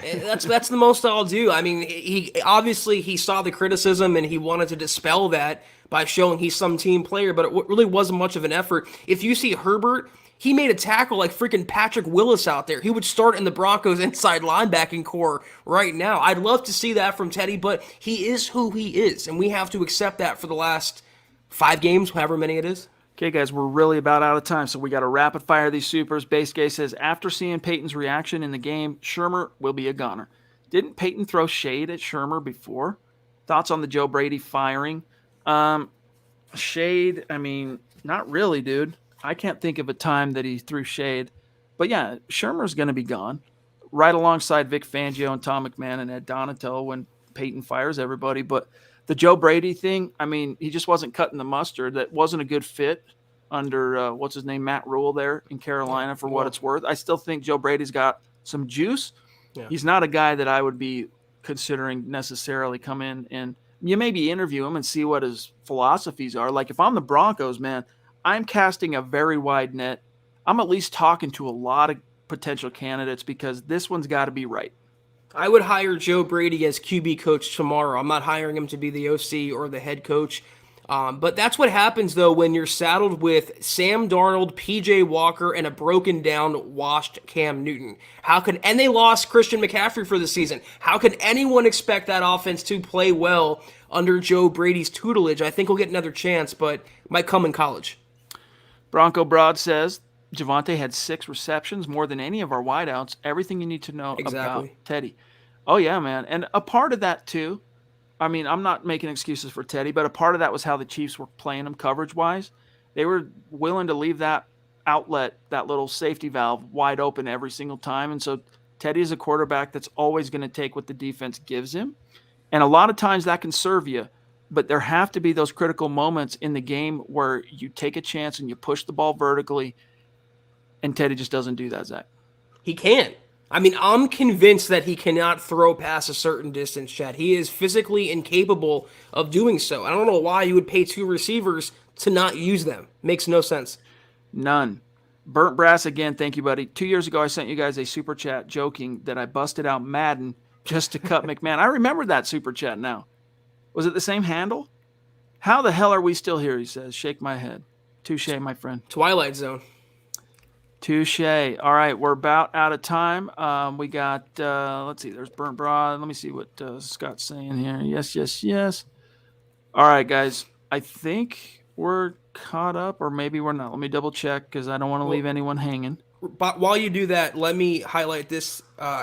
B: that's the most I'll do. I mean, he obviously he saw the criticism and he wanted to dispel that by showing he's some team player, but it really wasn't much of an effort. If you see Herbert, he made a tackle like freaking Patrick Willis out there. He would start in the Broncos inside linebacking core right now. I'd love to see that from Teddy, but he is who he is, and we have to accept that for the last 5 games, however many it is.
A: Okay, guys, we're really about out of time, so we got to rapid fire these supers. Base Gay says, after seeing Peyton's reaction in the game, Shermer will be a goner. Didn't Peyton throw shade at Shermer before? Thoughts on the Joe Brady firing? Shade, I mean, not really, dude. I can't think of a time that he threw shade. But yeah, Shermer's going to be gone. Right alongside Vic Fangio and Tom McMahon and Ed Donatello when Peyton fires everybody. But the Joe Brady thing, I mean, he just wasn't cutting the mustard. That wasn't a good fit under, what's his name, Matt Rule there in Carolina for what it's worth. I still think Joe Brady's got some juice. Yeah. He's not a guy that I would be considering necessarily come in and you maybe interview him and see what his philosophies are. Like if I'm the Broncos, man, I'm casting a very wide net. I'm at least talking to a lot of potential candidates because this one's got to be right.
B: I would hire Joe Brady as QB coach tomorrow. I'm not hiring him to be the OC or the head coach. But that's what happens, though, when you're saddled with Sam Darnold, P.J. Walker, and a broken-down, washed Cam Newton. And they lost Christian McCaffrey for the season. How can anyone expect that offense to play well under Joe Brady's tutelage? I think he'll get another chance, but it might come in college.
A: Bronco Broad says, Javonte had 6 receptions, more than any of our wideouts. Everything you need to know about Teddy. Oh, yeah, man. And a part of that, too, I mean, I'm not making excuses for Teddy, but a part of that was how the Chiefs were playing him coverage-wise. They were willing to leave that outlet, that little safety valve, wide open every single time. And so Teddy is a quarterback that's always going to take what the defense gives him. And a lot of times that can serve you, but there have to be those critical moments in the game where you take a chance and you push the ball vertically, and Teddy just doesn't do that, Zach.
B: He can't. I mean, I'm convinced that he cannot throw past a certain distance, Chad. He is physically incapable of doing so. I don't know why you would pay 2 receivers to not use them. Makes no sense.
A: None. Burnt Brass again, thank you, buddy. 2 years ago, I sent you guys a super chat joking that I busted out Madden just to cut McMahon. I remember that super chat now. Was it the same handle? How the hell are we still here, he says. Shake my head. Touche, my friend.
B: Twilight Zone.
A: Touche. All right, we're about out of time. We got, let's see, there's Burnt Broad. Let me see what Scott's saying here. Yes. All right, guys. I think we're caught up, or maybe we're not. Let me double check because I don't want to leave anyone hanging.
B: But while you do that, let me highlight this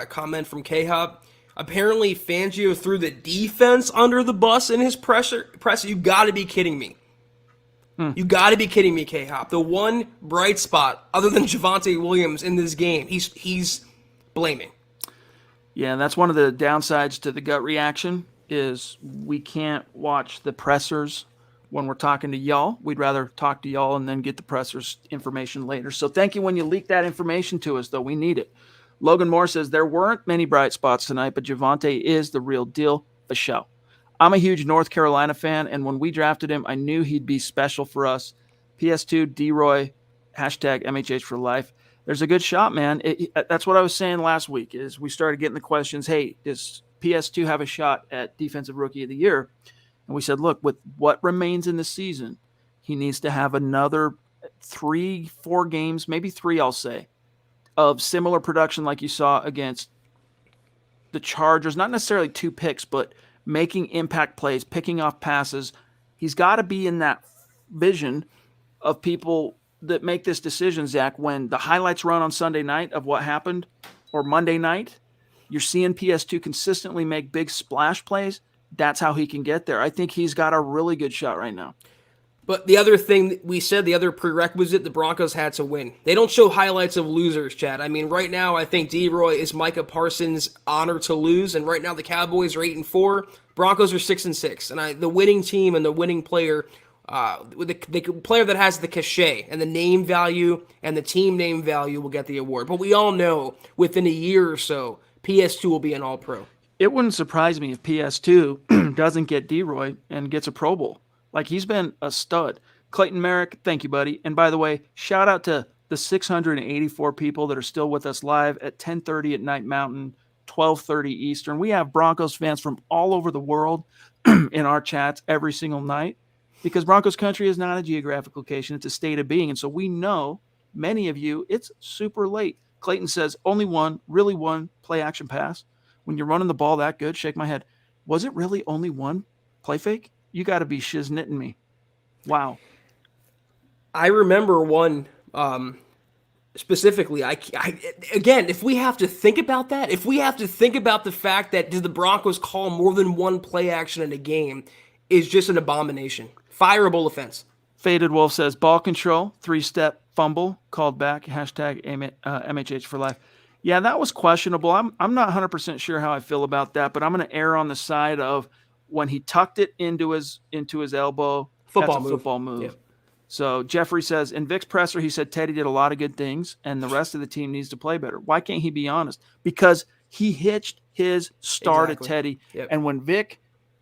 B: comment from K-Hop. Apparently, Fangio threw the defense under the bus in his press. You got to be kidding me. You got to be kidding me, K-Hop. The one bright spot, other than Javonte Williams in this game, he's blaming.
A: Yeah, that's one of the downsides to the gut reaction is we can't watch the pressers when we're talking to y'all. We'd rather talk to y'all and then get the pressers information later. So thank you when you leak that information to us, though. We need it. Logan Moore says, there weren't many bright spots tonight, but Javonte is the real deal. A show. I'm a huge North Carolina fan, and when we drafted him, I knew he'd be special for us. PS2, D-Roy, hashtag MHH for life. There's a good shot, man. That's what I was saying last week is we started getting the questions, hey, does PS2 have a shot at Defensive Rookie of the Year? And we said, look, with what remains in the season, he needs to have another 3-4 games, maybe 3, I'll say, of similar production like you saw against the Chargers. Not necessarily 2 picks, but making impact plays, picking off passes. He's got to be in that vision of people that make this decision, Zach, when the highlights run on Sunday night of what happened or Monday night, you're seeing PS2 consistently make big splash plays. That's how he can get there. I think he's got a really good shot right now.
B: But the other thing we said, the other prerequisite, the Broncos had to win. They don't show highlights of losers, Chad. I mean, right now, I think D-Roy is Micah Parsons' honor to lose, and right now the Cowboys are 8-4. Broncos are 6-6. And the winning team and the winning player, the player that has the cachet and the name value and the team name value will get the award. But we all know within a year or so, PS2 will be an All-Pro.
A: It wouldn't surprise me if PS2 doesn't get D-Roy and gets a Pro Bowl. Like, he's been a stud. Clayton Merrick, thank you, buddy. And by the way, shout out to the 684 people that are still with us live at 10:30 at night Mountain, 12:30 Eastern. We have Broncos fans from all over the world in our chats every single night because Broncos country is not a geographic location. It's a state of being. And so we know many of you, it's super late. Clayton says only one, really one play action pass. When you're running the ball that good, shake my head. Was it really only one play fake? You got to be shiznitting me. Wow.
B: I remember one specifically. Again, if we have to think about that, if we have to think about the fact that did the Broncos call more than one play action in a game, is just an abomination. Fireable offense.
A: Faded Wolf says ball control, 3-step fumble, called back, hashtag MHH for life. Yeah, that was questionable. I'm not 100% sure how I feel about that, but I'm going to err on the side of when he tucked it into his elbow. Football move. Yeah. So Jeffrey says, in Vic's presser, he said Teddy did a lot of good things, and the rest of the team needs to play better. Why can't he be honest? Because he hitched his star to Teddy. Yep. And when Vic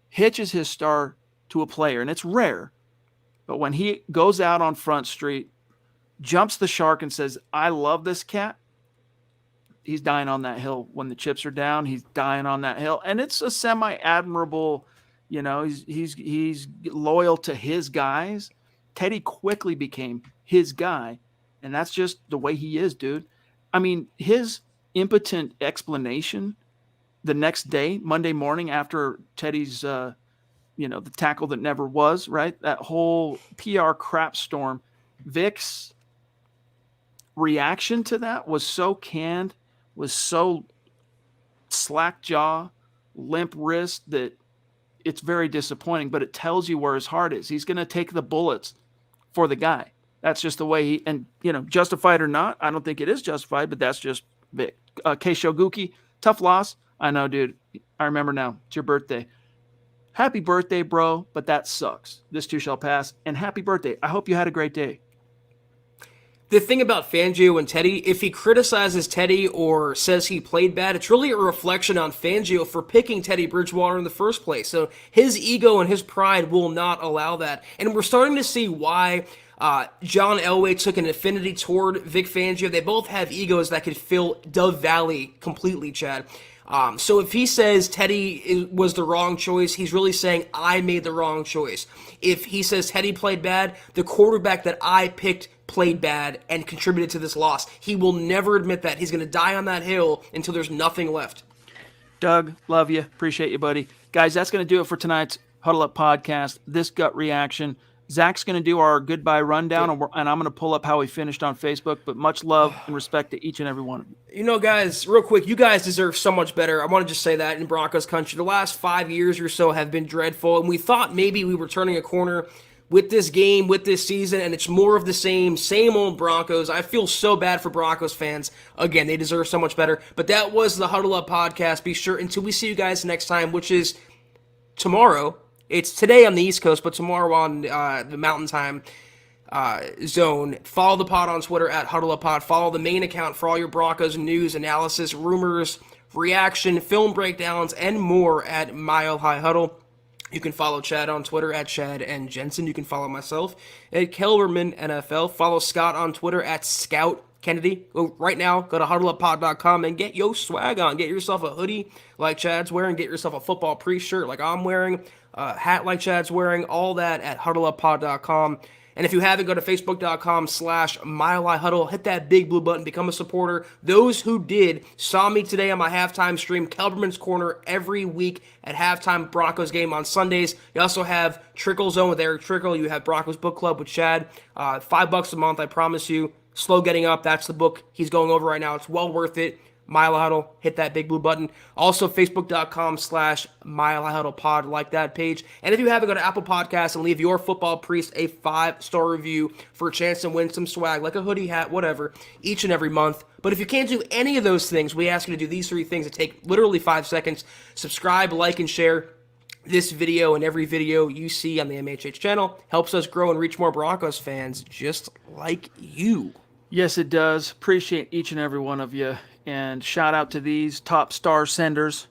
A: hitches his star to a player, and it's rare, but when he goes out on Front Street, jumps the shark and says, I love this cat, he's dying on that hill. When the chips are down, he's dying on that hill. And it's a semi-admirable, he's loyal to his guys. Teddy quickly became his guy, and that's just the way he is, dude. I mean, his impotent explanation the next day, Monday morning, after Teddy's, the tackle that never was, right? That whole PR crap storm. Vic's reaction to that was so canned, was so slack jaw, limp wrist that it's very disappointing, but it tells you where his heart is. He's going to take the bullets for the guy. That's just the way justified or not, I don't think it is justified, but that's just Vic. K. Shoguki, tough loss. I know, dude. I remember now. It's your birthday. Happy birthday, bro, but that sucks. This too shall pass. And happy birthday. I hope you had a great day.
B: The thing about Fangio and Teddy, if he criticizes Teddy or says he played bad, it's really a reflection on Fangio for picking Teddy Bridgewater in the first place. So his ego and his pride will not allow that. And we're starting to see why John Elway took an affinity toward Vic Fangio. They both have egos that could fill Dove Valley completely, Chad. So if he says Teddy was the wrong choice, he's really saying I made the wrong choice. If he says Teddy played bad, the quarterback that I picked played bad and contributed to this loss. He will never admit that. He's going to die on that hill until there's nothing left.
A: Doug, love you. Appreciate you, buddy. Guys, that's going to do it for tonight's Huddle Up podcast, this gut reaction. Zach's going to do our goodbye rundown, and I'm going to pull up how he finished on Facebook, but much love and respect to each and every one of you.
B: Guys, real quick, you guys deserve so much better. I want to just say that in Broncos country, the last 5 years or so have been dreadful, and we thought maybe we were turning a corner with this game, with this season, and it's more of the same old Broncos. I feel so bad for Broncos fans. Again, they deserve so much better. But that was the Huddle Up podcast. Be sure, until we see you guys next time, which is tomorrow. It's today on the East Coast, but tomorrow on the Mountain Time zone. Follow the pod on Twitter at HuddleUpPod. Follow the main account for all your Broncos news, analysis, rumors, reaction, film breakdowns, and more at Mile High Huddle. You can follow Chad on Twitter at Chad and Jensen. You can follow myself at Kelberman NFL. Follow Scott on Twitter at Scout Kennedy. Right now, go to huddleuppod.com and get your swag on. Get yourself a hoodie like Chad's wearing. Get yourself a football pre-shirt like I'm wearing. A hat like Chad's wearing. All that at huddleuppod.com. And if you haven't, go to facebook.com/MileHighHuddle. Hit that big blue button. Become a supporter. Those who did saw me today on my halftime stream, Kelberman's Corner, every week at halftime Broncos game on Sundays. You also have Trickle Zone with Eric Trickle. You have Broncos Book Club with Chad. $5 a month, I promise you. Slow Getting Up. That's the book he's going over right now. It's well worth it. Mile Huddle, hit that big blue button. Also, facebook.com/MileHuddlePod, like that page. And if you haven't, go to Apple Podcasts and leave your football priest a 5-star review for a chance to win some swag, like a hoodie, hat, whatever, each and every month. But if you can't do any of those things, we ask you to do these 3 things that take literally 5 seconds. Subscribe, like, and share this video and every video you see on the MHH channel. Helps us grow and reach more Broncos fans just like you.
A: Yes, it does. Appreciate each and every one of you. And shout out to these top star senders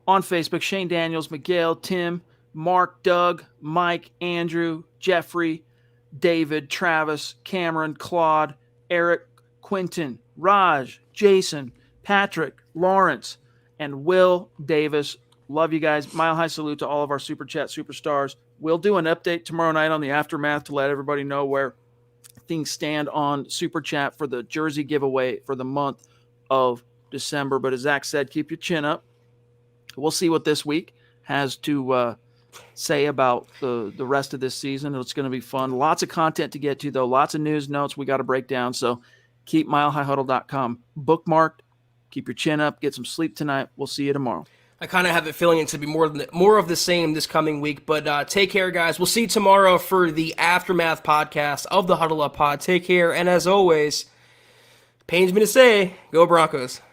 A: on Facebook: Shane Daniels, Miguel, Tim, Mark, Doug, Mike, Andrew, Jeffrey, David, Travis, Cameron, Claude, Eric, Quentin, Raj, Jason, Patrick, Lawrence, and Will Davis. Love you guys. Mile high salute to all of our Super Chat superstars. We'll do an update tomorrow night on the Aftermath to let everybody know where things stand on Super Chat for the jersey giveaway for the month of December. But as Zach said, keep your chin up. We'll see what this week has to say about the rest of this season. It's going to be fun. Lots of content to get to, though. Lots of news notes we got to break down. So keep milehighhuddle.com bookmarked. Keep your chin up. Get some sleep tonight. We'll see you tomorrow.
B: I kind of have a feeling it to be more of the same this coming week, but take care, guys. We'll see you tomorrow for the Aftermath podcast of the Huddle Up Pod. Take care, and as always, pains me to say, go Broncos.